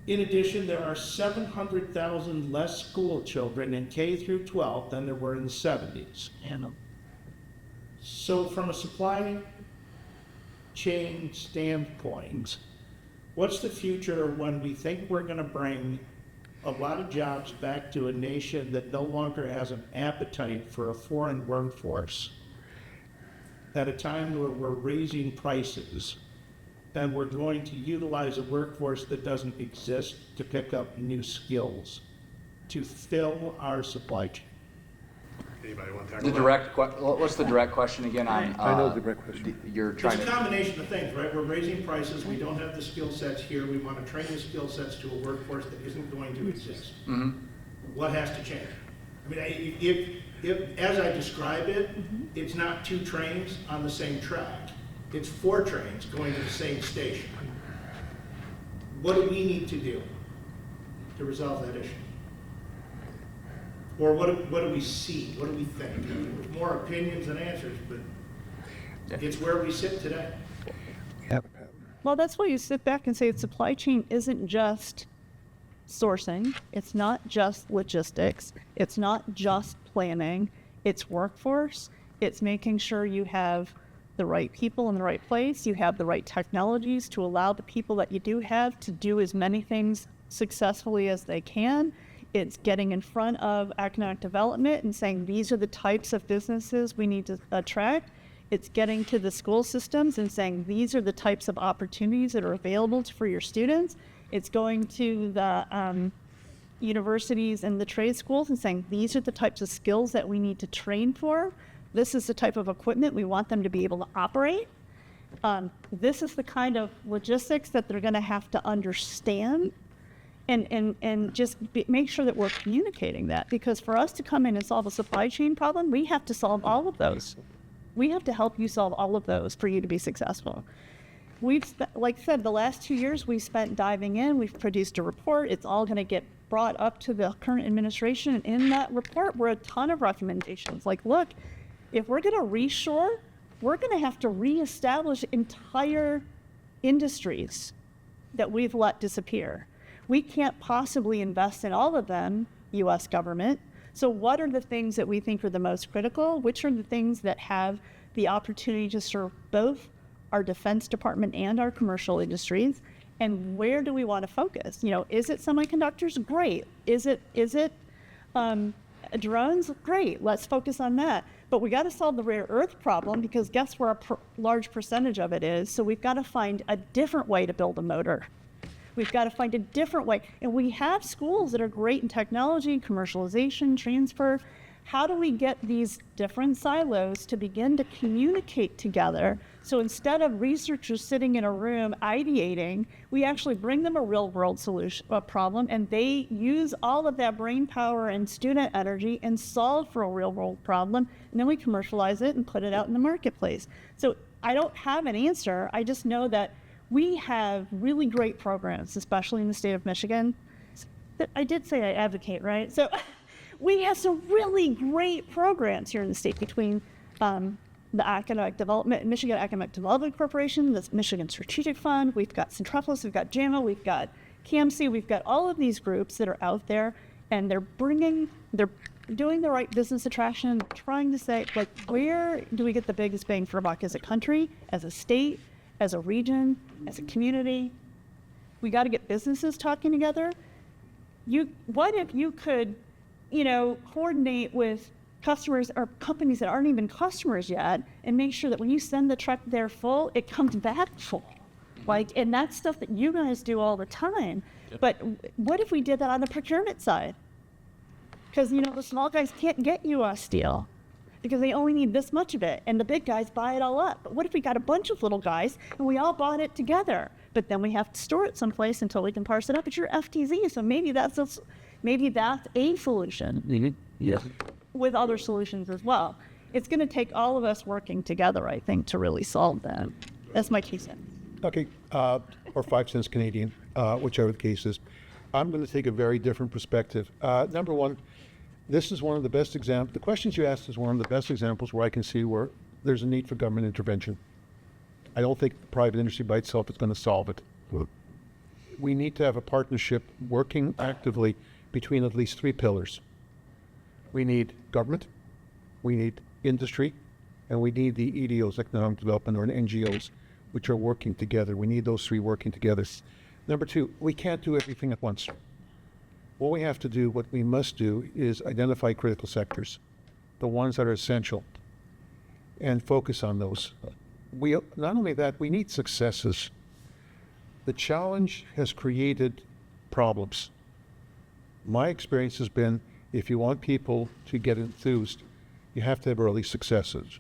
In addition, there are 700,000 less school children in K through 12 than there were in the 70s. So from a supply chain standpoint, what's the future when we think we're going to bring a lot of jobs back to a nation that no longer has an appetite for a foreign workforce at a time where we're raising prices and we're going to utilize a workforce that doesn't exist to pick up new skills to fill our supply chain? Anybody want to tackle What's the direct question again? On I know the direct question. You're It's trying a to. combination of things, right? We're raising prices, we don't have the skill sets here, we want to train the skill sets to a workforce that isn't going to exist. What has to change? I mean, if as I describe it, it's not 2 trains on the same track. It's 4 trains going to the same station. What do we need to do to resolve that issue? Or what do we see? What do we think? There's more opinions than answers, but it's where we sit today. Well, that's why you sit back and say supply chain isn't just sourcing. It's not just logistics. It's not just planning. It's workforce. It's making sure you have the right people in the right place. You have the right technologies to allow the people that you do have to do as many things successfully as they can. It's getting in front of economic development and saying these are the types of businesses we need to attract. It's getting to the school systems and saying these are the types of opportunities that are available for your students. It's going to the universities and the trade schools and saying these are the types of skills that we need to train for. This is the type of equipment we want them to be able to operate. This is the kind of logistics that they're going to have to understand, and just make sure that we're communicating that. Because for us to come in and solve a supply chain problem, we have to solve all of those. We have to help you solve all of those for you to be successful. We've spent, like I said, the last 2 years we've spent diving in. We've produced a report. It's all going to get brought up to the current administration. And in that report were a ton of recommendations. Like, look, if we're going to reshore, we're going to have to reestablish entire industries that we've let disappear. We can't possibly invest in all of them, U.S. government. So what are the things that we think are the most critical? Which are the things that have the opportunity to serve both our Defense Department and our commercial industries? And where do we want to focus? You know, is it semiconductors? Great. Is it drones? Great. Let's focus on that. But we got to solve the rare earth problem, because guess where a large percentage of it is? So we've got to find a different way to build a motor. We've got to find a different way. And we have schools that are great in technology, commercialization, transfer. How do we get these different silos to begin to communicate together? So instead of researchers sitting in a room ideating, we actually bring them a real world solution, a problem, and they use all of that brain power and student energy and solve for a real world problem. And then we commercialize it and put it out in the marketplace. So I don't have an answer. I just know that we have really great programs, especially in the state of Michigan. I did say I advocate, right? So we have some really great programs here in the state between the Economic Development, Michigan Economic Development Corporation, the Michigan Strategic Fund, we've got Centropolis, we've got JAMA, we've got CAMC, we've got all of these groups that are out there, and they're doing the right business attraction, trying to say, like, where do we get the biggest bang for a buck as a country, as a state, as a region, as a community? We got to get businesses talking together. What if you could, coordinate with customers or companies that aren't even customers yet, and make sure that when you send the truck there full, it comes back full? And that's stuff that you guys do all the time. Yep. But what if we did that on the procurement side? Because, the small guys can't get U.S. steel because they only need this much of it, and the big guys buy it all up. But what if we got a bunch of little guys and we all bought it together? But then we have to store it someplace until we can parse it up. It's your FTZ, so maybe that's a solution. Mm-hmm. Yeah. With other solutions as well. It's going to take all of us working together, I think, to really solve that. That's my 2 cents. Okay, or 5 cents Canadian, whichever the case is. I'm going to take a very different perspective. Number one, this is one of the best examples. The questions you asked is one of the best examples where I can see where there's a need for government intervention. I don't think the private industry by itself is going to solve it. We need to have a partnership working actively between at least 3 pillars. We need government, we need industry, and we need the EDOs, economic development, or NGOs, which are working together. We need those 3 working together. Number 2, we can't do everything at once. What we have to do, what we must do, is identify critical sectors, the ones that are essential, and focus on those. Not only that, we need successes. The challenge has created problems. My experience has been, if you want people to get enthused, you have to have early successes.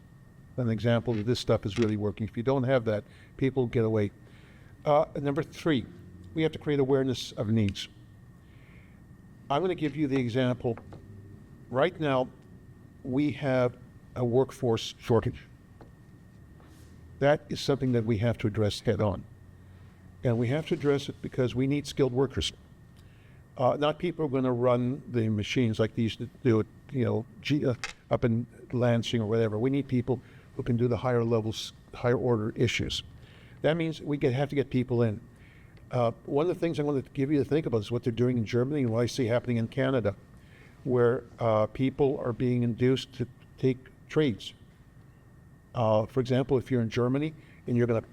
An example of this stuff is really working. If you don't have that, people get away. Number 3, we have to create awareness of needs. I'm going to give you the example. Right now, we have a workforce shortage. That is something that we have to address head on. And we have to address it because we need skilled workers. Not people who are going to run the machines like they used to do it, up in Lansing or whatever. We need people who can do the higher levels, higher order issues. That means we have to get people in. One of the things I want to give you to think about is what they're doing in Germany and what I see happening in Canada, where people are being induced to take trades. For example, if you're in Germany and you're going to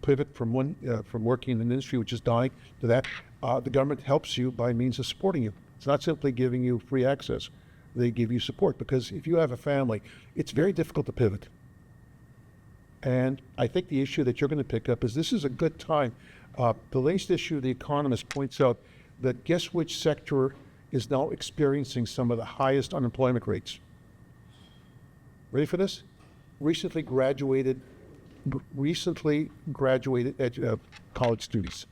pivot from working in an industry which is dying to that, the government helps you by means of supporting you. It's not simply giving you free access. They give you support, because if you have a family, it's very difficult to pivot. And I think the issue that you're going to pick up is this is a good time. The latest issue, The Economist, points out that guess which sector is now experiencing some of the highest unemployment rates. Ready for this? Recently graduated college students.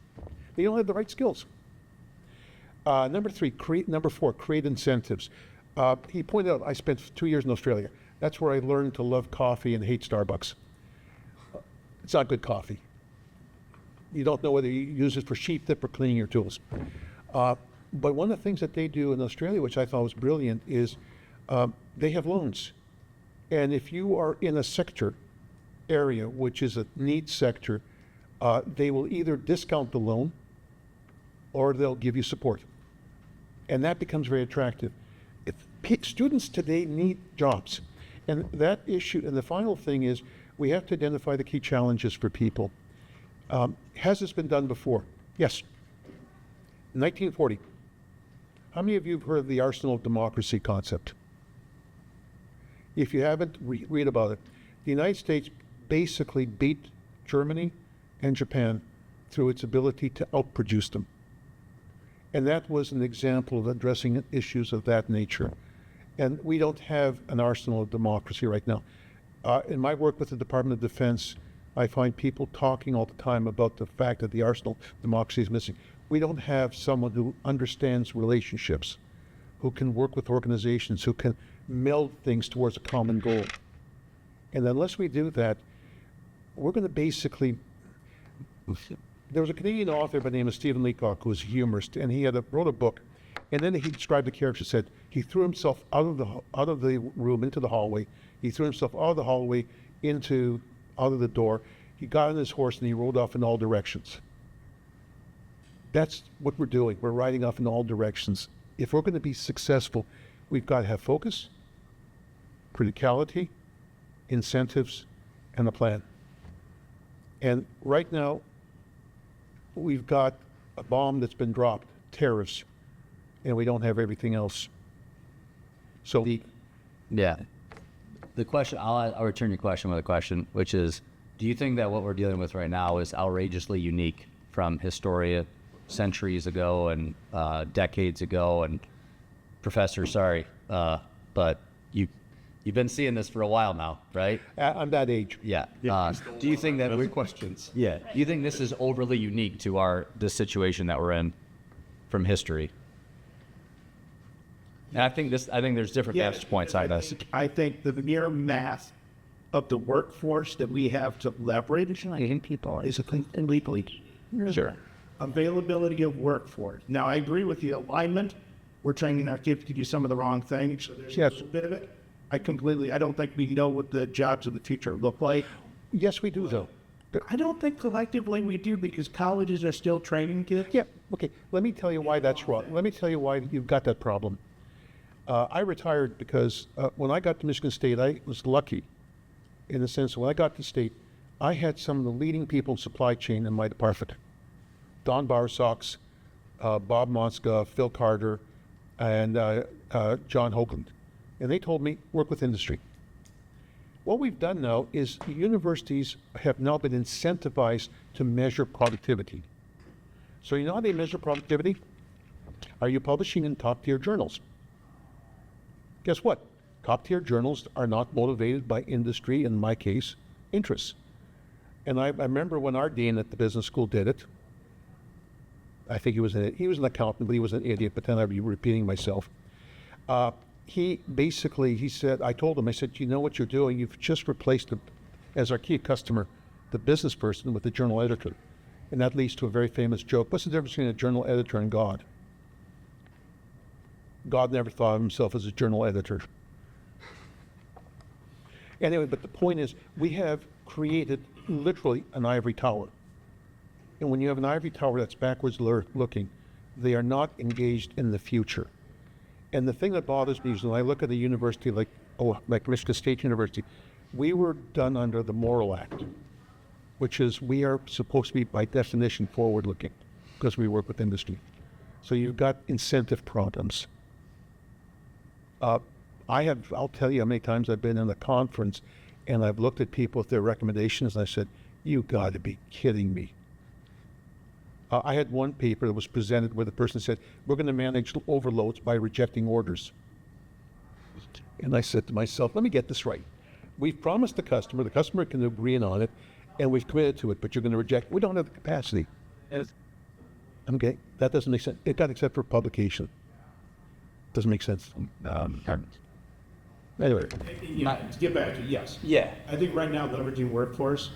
They don't have the right skills. Number four, create incentives. He pointed out, I spent 2 years in Australia. That's where I learned to love coffee and hate Starbucks. It's not good coffee. You don't know whether you use it for sheep dip or cleaning your tools. But one of the things that they do in Australia, which I thought was brilliant, is they have loans. And if you are in a sector area, which is a needs sector, they will either discount the loan or they'll give you support. And that becomes very attractive. Students today need jobs. And that issue, and the final thing is, we have to identify the key challenges for people. Has this been done before? Yes. 1940. How many of you have heard of the arsenal of democracy concept? If you haven't, read about it. The United States basically beat Germany and Japan through its ability to outproduce them. And that was an example of addressing issues of that nature. And we don't have an arsenal of democracy right now. In my work with the Department of Defense, I find people talking all the time about the fact that the arsenal of democracy is missing. We don't have someone who understands relationships, who can work with organizations, who can meld things towards a common goal. And unless we do that, we're going to basically... There was a Canadian author by the name of Stephen Leacock who was a humorist, and he wrote a book, and then he described the character, said he threw himself out of the room into the hallway. He threw himself out of the hallway out of the door. He got on his horse and he rode off in all directions. That's what we're doing. We're riding off in all directions. If we're going to be successful, we've got to have focus, criticality, incentives, and a plan. And right now, we've got a bomb that's been dropped, tariffs, and we don't have everything else. So Yeah. The question, I'll return your question with a question, which is, do you think that what we're dealing with right now is outrageously unique from Historia centuries ago and decades ago? And Professor, sorry, but you've been seeing this for a while now, right? I'm that age. Yeah. Do you think that Great questions. Yeah. Do you think this is overly unique to the situation that we're in from history? And I think there's different vantage points on this. I think the mere math of the workforce that we have to leverage is completely Sure. availability of workforce. Now, I agree with the alignment. We're training our kids to do some of the wrong things, so there's Yes. a little bit of it. I don't think we know what the jobs of the future look like. Yes, we do, though. I don't think collectively we do, because colleges are still training kids. Yeah, okay. Let me tell you why that's wrong. Let me tell you why you've got that problem. I retired because when I got to Michigan State, I was lucky in the sense when I got to State, I had some of the leading people in supply chain in my department. Don Barsox, Bob Monska, Phil Carter, and John Hoagland. And they told me, work with industry. What we've done now is universities have now been incentivized to measure productivity. So you know how they measure productivity? Are you publishing in top-tier journals? Guess what? Top-tier journals are not motivated by industry, in my case, interests. And I remember when our dean at the business school did it. I think he was an accountant, but he was an idiot, but then I'd be repeating myself. He said, I told him, I said, you know what you're doing? You've just replaced, as our key customer, the business person with the journal editor. And that leads to a very famous joke. What's the difference between a journal editor and God? God never thought of himself as a journal editor. Anyway, but the point is, we have created literally an ivory tower. And when you have an ivory tower that's backwards looking, they are not engaged in the future. And the thing that bothers me is when I look at a university like Michigan State University, we were done under the Morrill Act, which is we are supposed to be, by definition, forward-looking because we work with industry. So you've got incentive problems. I'll tell you how many times I've been in a conference and I've looked at people with their recommendations and I said, you got to be kidding me. I had one paper that was presented where the person said, we're going to manage overloads by rejecting orders. And I said to myself, let me get this right. We've promised the customer can agree on it, and we've committed to it, but you're going to reject. We don't have the capacity. Okay, that doesn't make sense. It got accepted for publication. Doesn't make sense. Anyway, Yeah, to get back to, yes. Yeah. I think right now leveraging workforce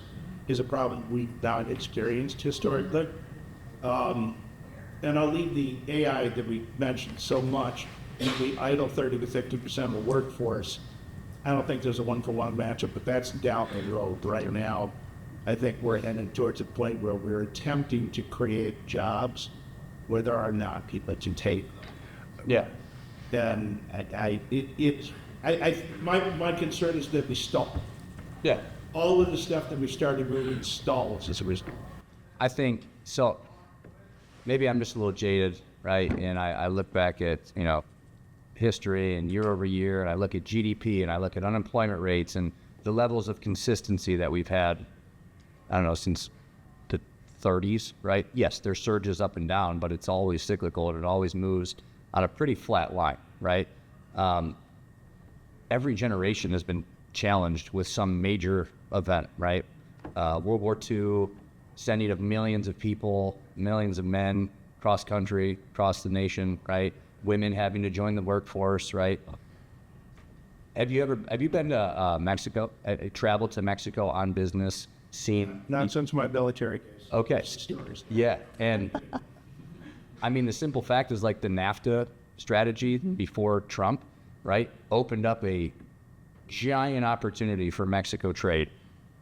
is a problem we've not experienced historically. And I'll leave the AI that we mentioned so much, and we idle 30 to 50% of the workforce. I don't think there's a one-for-one matchup, but that's down the road right now. I think we're heading towards a point where we're attempting to create jobs where there are not people to take. Yeah. Then my concern is that we stall. Yeah. All of the stuff that we started moving stalls as a result. I think so. Maybe I'm just a little jaded, right? And I look back at, history and year over year, and I look at GDP and I look at unemployment rates and the levels of consistency that we've had, I don't know, since the 30s, right? Yes, there's surges up and down, but it's always cyclical and it always moves on a pretty flat line, right? Every generation has been challenged with some major event, right? World War II, sending of millions of people, millions of men cross country, across the nation, right? Women having to join the workforce, right? Have you been to Mexico? Traveled to Mexico on business? Seen? Not since my military case. Okay. Stories. Yeah, and I mean the simple fact is like the NAFTA strategy before Trump, right, opened up a giant opportunity for Mexico trade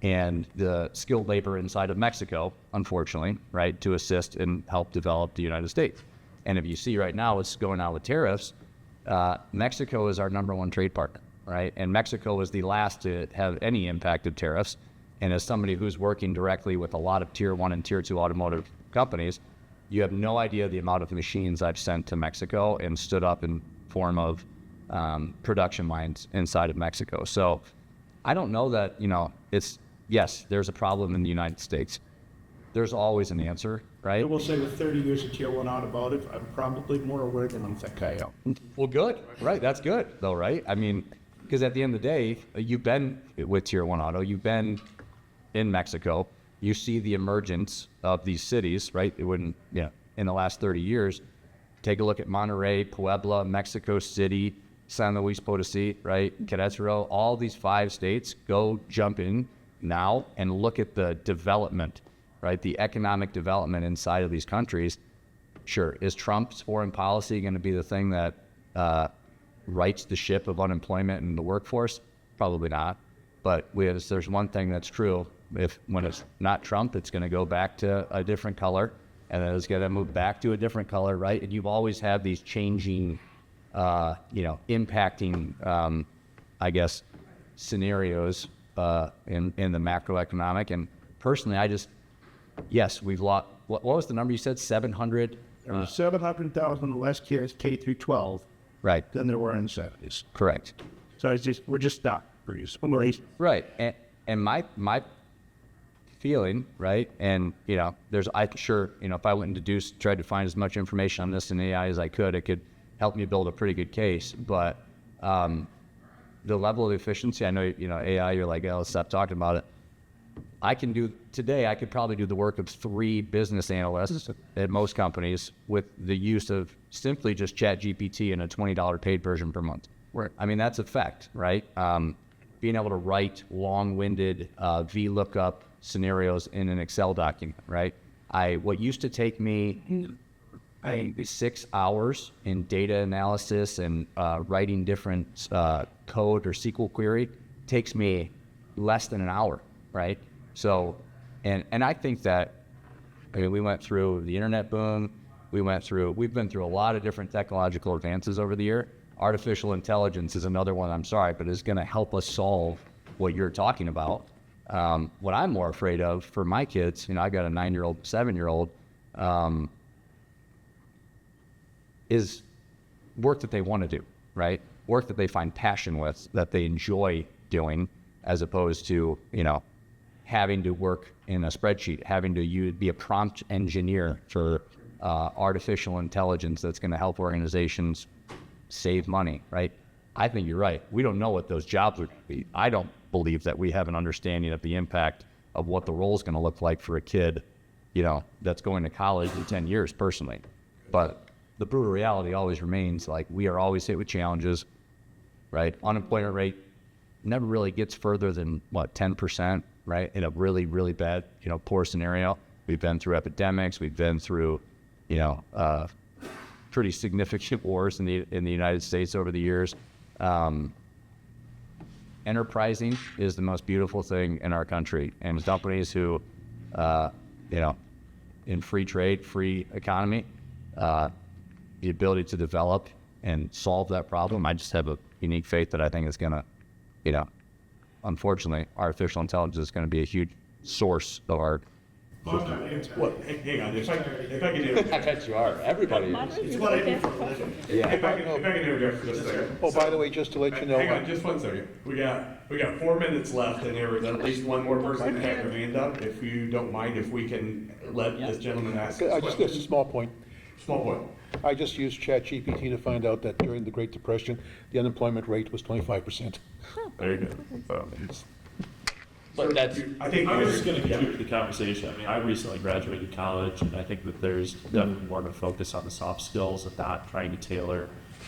and the skilled labor inside of Mexico, unfortunately, right, to assist and help develop the United States. And if you see right now what's going on with tariffs, Mexico is our number one trade partner, right? And Mexico was the last to have any impact of tariffs. And as somebody who's working directly with a lot of tier 1 and tier 2 automotive companies, you have no idea the amount of machines I've sent to Mexico and stood up in form of production lines inside of Mexico. So I don't know that, yes, there's a problem in the United States. There's always an answer, right? I will say with 30 years of tier 1 automotive, I'm probably more aware than I think I am. Well, good, right? That's good, though, right? I mean, because at the end of the day, you've been with Tier 1 Auto, you've been in Mexico, you see the emergence of these cities, right? It wouldn't, in the last 30 years, take a look at Monterrey, Puebla, Mexico City, San Luis Potosí, right? Querétaro, all these 5 states, go jump in now and look at the development, right? The economic development inside of these countries. Sure, is Trump's foreign policy going to be the thing that rights the ship of unemployment and the workforce? Probably not. But there's one thing that's true. When it's not Trump, it's going to go back to a different color, and then it's going to move back to a different color, right? And you've always had these changing, impacting, scenarios in the macroeconomic. And personally, yes, we've lost. What was the number you said? 700. There were 700,000 less kids K through 12 Right. than there were in the 70s. Correct. So we're just not producing. Right. And my feeling, right, and if I went and tried to find as much information on this in AI as I could, it could help me build a pretty good case. But the level of efficiency, I know, AI, you're like, oh, stop talking about it. I could probably do the work of 3 business analysts at most companies with the use of simply just ChatGPT and a $20 paid version per month. Right. I mean, that's a fact, right? Being able to write long-winded VLOOKUP scenarios in an Excel document, right? What used to take me 6 hours in data analysis and writing different code or SQL query takes me less than an hour, right? So, and I think that, we went through the internet boom, we've been through a lot of different technological advances over the year. Artificial intelligence is another one, I'm sorry, but is going to help us solve what you're talking about. What I'm more afraid of for my kids, I got a 9-year-old, 7-year-old, is work that they want to do, right? Work that they find passion with, that they enjoy doing, as opposed to, having to work in a spreadsheet, having to be a prompt engineer for artificial intelligence that's going to help organizations save money, right? I think you're right. We don't know what those jobs are going to be. I don't believe that we have an understanding of the impact of what the role is going to look like for a kid, that's going to college in 10 years personally. But the brutal reality always remains, like, we are always hit with challenges, right? Unemployment rate never really gets further than 10%, right? In a really, really bad, poor scenario. We've been through epidemics. We've been through, pretty significant wars in the United States over the years. Enterprising is the most beautiful thing in our country, and companies who, in free trade, free economy, the ability to develop and solve that problem. I just have a unique faith that I think is going to, unfortunately, artificial intelligence is going to be a huge source of our. Well, hang on, if I can interject. I bet you are. Everybody is. It's what I do for a living. If I can interject for just a second. Oh, by the way, just to let you know. Hang on, just 1 second. We got 4 minutes left, and there is at least one more person that had their hand up. If you don't mind, if we can let this gentleman ask his Just question. a small point. Small point. I just used ChatGPT to find out that during the Great Depression, the unemployment rate was 25%. There you go. But that's. I think I was just going to yeah. continue the conversation. I mean, I recently graduated college, and I think that there's definitely more of a focus on the soft skills of not trying to tailor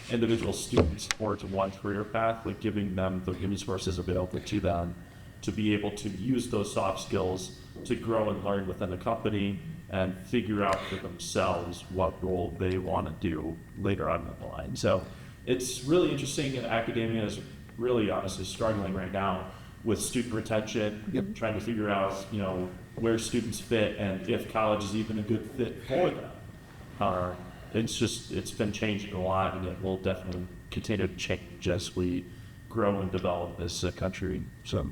individual students towards one career path, like giving them the resources available to them to be able to use those soft skills to grow and learn within a company and figure out for themselves what role they want to do later on in the line. So it's really interesting, and academia is really honestly struggling right now with student retention, trying to figure out, where students fit and if college is even a good fit for them. It's been changing a lot, and it will definitely continue to change as we grow and develop this country. So,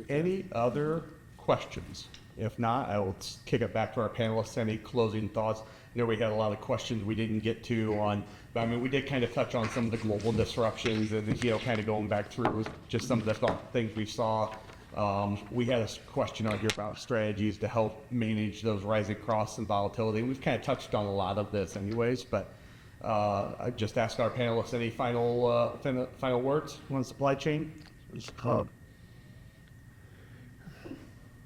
Any other questions? If not, I will kick it back to our panelists. Any closing thoughts? We had a lot of questions we didn't get to on, but I mean, we did kind of touch on some of the global disruptions and, kind of going back through just some of the things we saw. We had a question on here about strategies to help manage those rising costs and volatility. And we've kind of touched on a lot of this anyways, but I just asked our panelists any final words on supply chain? You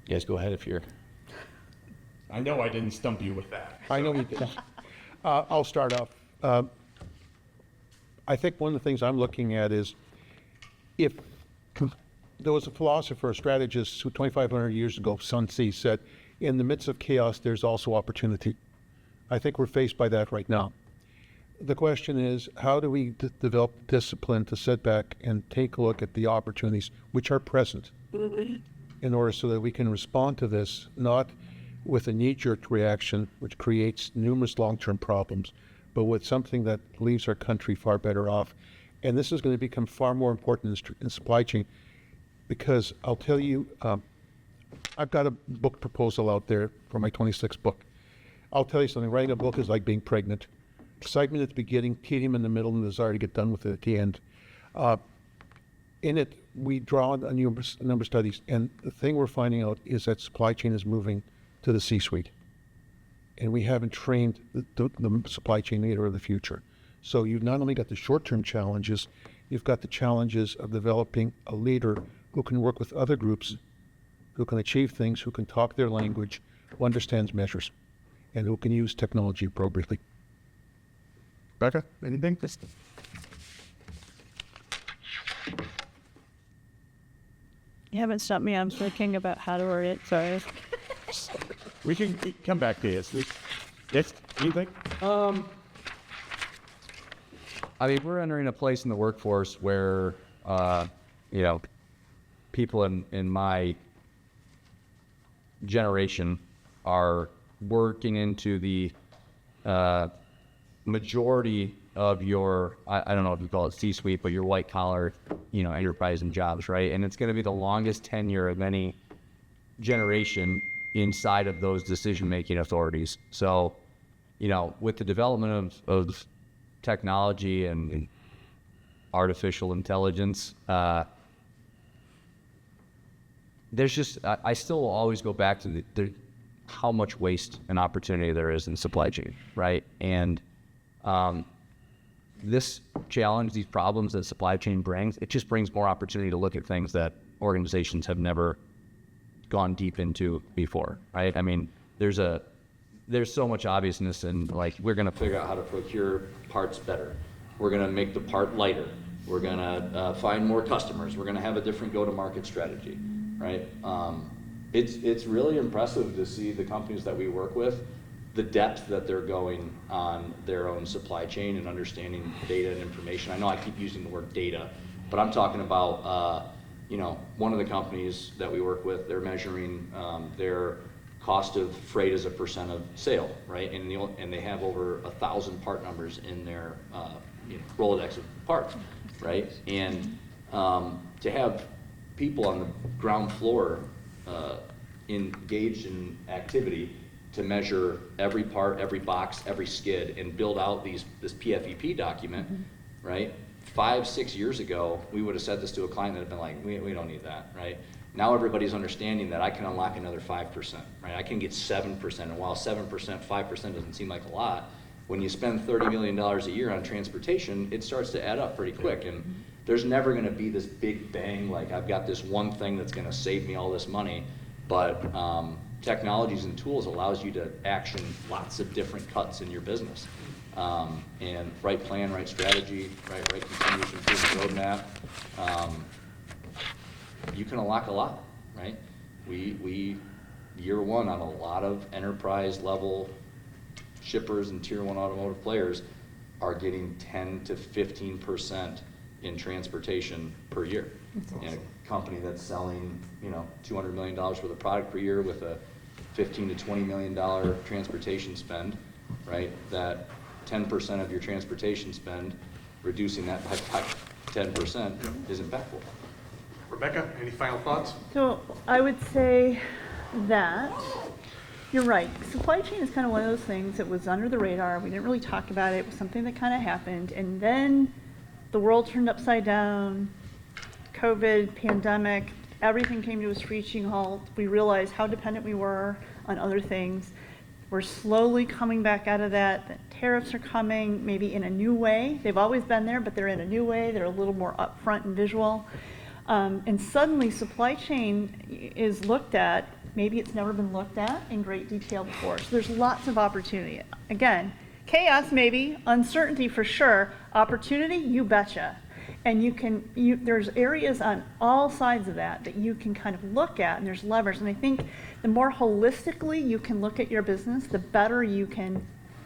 guys go ahead if you're. I know I didn't stump you with that. I know you did. I'll start off. I think one of the things I'm looking at is if there was a philosopher, a strategist who 2,500 years ago, Sun Tzu, said, in the midst of chaos, there's also opportunity. I think we're faced by that right now. The question is, how do we develop discipline to sit back and take a look at the opportunities which are present in order so that we can respond to this, not with a knee-jerk reaction, which creates numerous long-term problems, but with something that leaves our country far better off. And this is going to become far more important in supply chain, because I'll tell you, I've got a book proposal out there for my 26th book. I'll tell you something, writing a book is like being pregnant. Excitement at the beginning, tedium in the middle, and desire to get done with it at the end. In it, we draw on a number of studies, and the thing we're finding out is that supply chain is moving to the C-suite. And we haven't trained the supply chain leader of the future. So you've not only got the short-term challenges, you've got the challenges of developing a leader who can work with other groups, who can achieve things, who can talk their language, who understands measures, and who can use technology appropriately. Becca, anything? You haven't stumped me. I'm thinking about how to word it. Sorry. We can come back to this. Yes, anything? I mean, we're entering a place in the workforce where, people in my generation are working into the majority of your, I don't know if you call it C-suite, but your white collar, enterprise and jobs, right? And it's going to be the longest tenure of any generation inside of those decision-making authorities. So you know, with the development of technology and artificial intelligence, there's just, I still always go back to how much waste and opportunity there is in supply chain, right? And this challenge, these problems that supply chain brings, it just brings more opportunity to look at things that organizations have never gone deep into before, right? I mean, there's so much obviousness, and like, we're gonna figure out how to procure parts better. We're gonna make the part lighter. We're gonna find more customers. We're gonna have a different go-to-market strategy, right? It's really impressive to see the companies that we work with, the depth that they're going on their own supply chain and understanding data and information. I know I keep using the word data, but I'm talking about, you know, one of the companies that we work with, they're measuring their cost of freight as a % of sale, right? And they have over 1,000 part numbers in their you know, Rolodex of parts, right? And to have people on the ground floor engaged in activity to measure every part, every box, every skid, and build out this PFEP document, right? 5-6 years ago, we would have said this to a client that had been like, we don't need that, right? Now everybody's understanding that I can unlock another 5%, right? I can get 7%, and while 7%, 5% doesn't seem like a lot, when you spend $30 million a year on transportation, it starts to add up pretty quick. And there's never gonna be this big bang, like I've got this one thing that's gonna save me all this money, but technologies and tools allows you to action lots of different cuts in your business. And right plan, right strategy, right continuous improvement roadmap, you can unlock a lot, right? We year one on a lot of enterprise level shippers and tier 1 automotive players are getting 10 to 15% in transportation per year. And a company that's selling, you know, $200 million worth of product per year with a $15 to $20 million transportation spend, right? That 10% of your transportation spend, reducing that by 10% is impactful. Rebecca, any final thoughts? So I would say that you're right. Supply chain is kind of one of those things that was under the radar. We didn't really talk about it. It was something that kind of happened. And then the world turned upside down. COVID, pandemic, everything came to a screeching halt. We realized how dependent we were on other things. We're slowly coming back out of that. The tariffs are coming, maybe in a new way. They've always been there, but they're in a new way. They're a little more upfront and visual. And suddenly supply chain is looked at, maybe it's never been looked at in great detail before. So there's lots of opportunity. Again, chaos maybe, uncertainty for sure, opportunity, you betcha. And there's areas on all sides of that you can kind of look at, and there's levers. And I think the more holistically you can look at your business, the better you can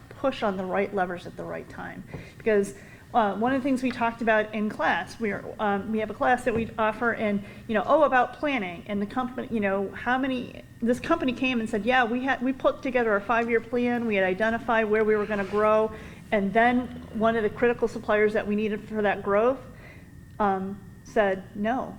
push on the right levers at the right time. Because one of the things we talked about in class, we have a class that we offer, and about planning, and the company, this company came and said, yeah, we put together a 5-year plan, we had identified where we were going to grow, and then one of the critical suppliers that we needed for that growth said, no,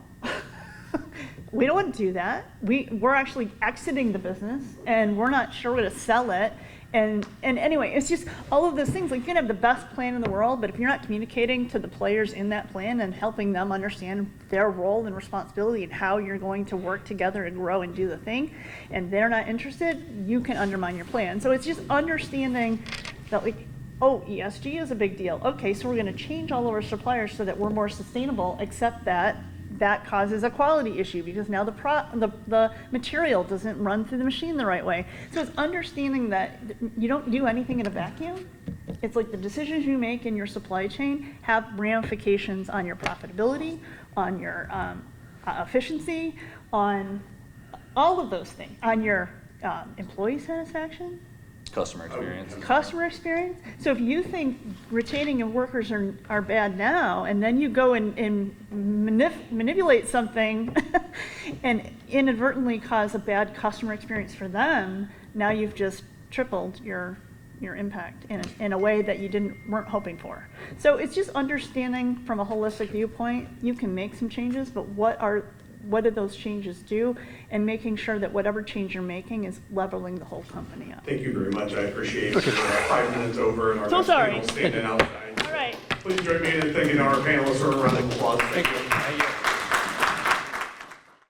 we don't want to do that. We're actually exiting the business, and we're not sure we're going to sell it. And anyway, it's just all of those things. Like, you can have the best plan in the world, but if you're not communicating to the players in that plan and helping them understand their role and responsibility and how you're going to work together and grow and do the thing, and they're not interested, you can undermine your plan. So it's just understanding that, like, oh, ESG is a big deal. Okay, so we're going to change all of our suppliers so that we're more sustainable, except that causes a quality issue because now the material doesn't run through the machine the right way. So it's understanding that you don't do anything in a vacuum. It's like the decisions you make in your supply chain have ramifications on your profitability, on your efficiency, on all of those things, on your employee satisfaction. Customer experience. Customer experience. So if you think retaining of workers are bad now, and then you go and manipulate something and inadvertently cause a bad customer experience for them, now you've just tripled your impact in a way that you weren't hoping for. So it's just understanding from a holistic viewpoint. You can make some changes, but what are what did those changes do, and making sure that whatever change you're making is leveling the whole company up. Thank you very much. I appreciate it. 5 minutes over and our So next sorry. panel standing outside. All right. Please join me in thanking our panelists for a round of applause. Thank you.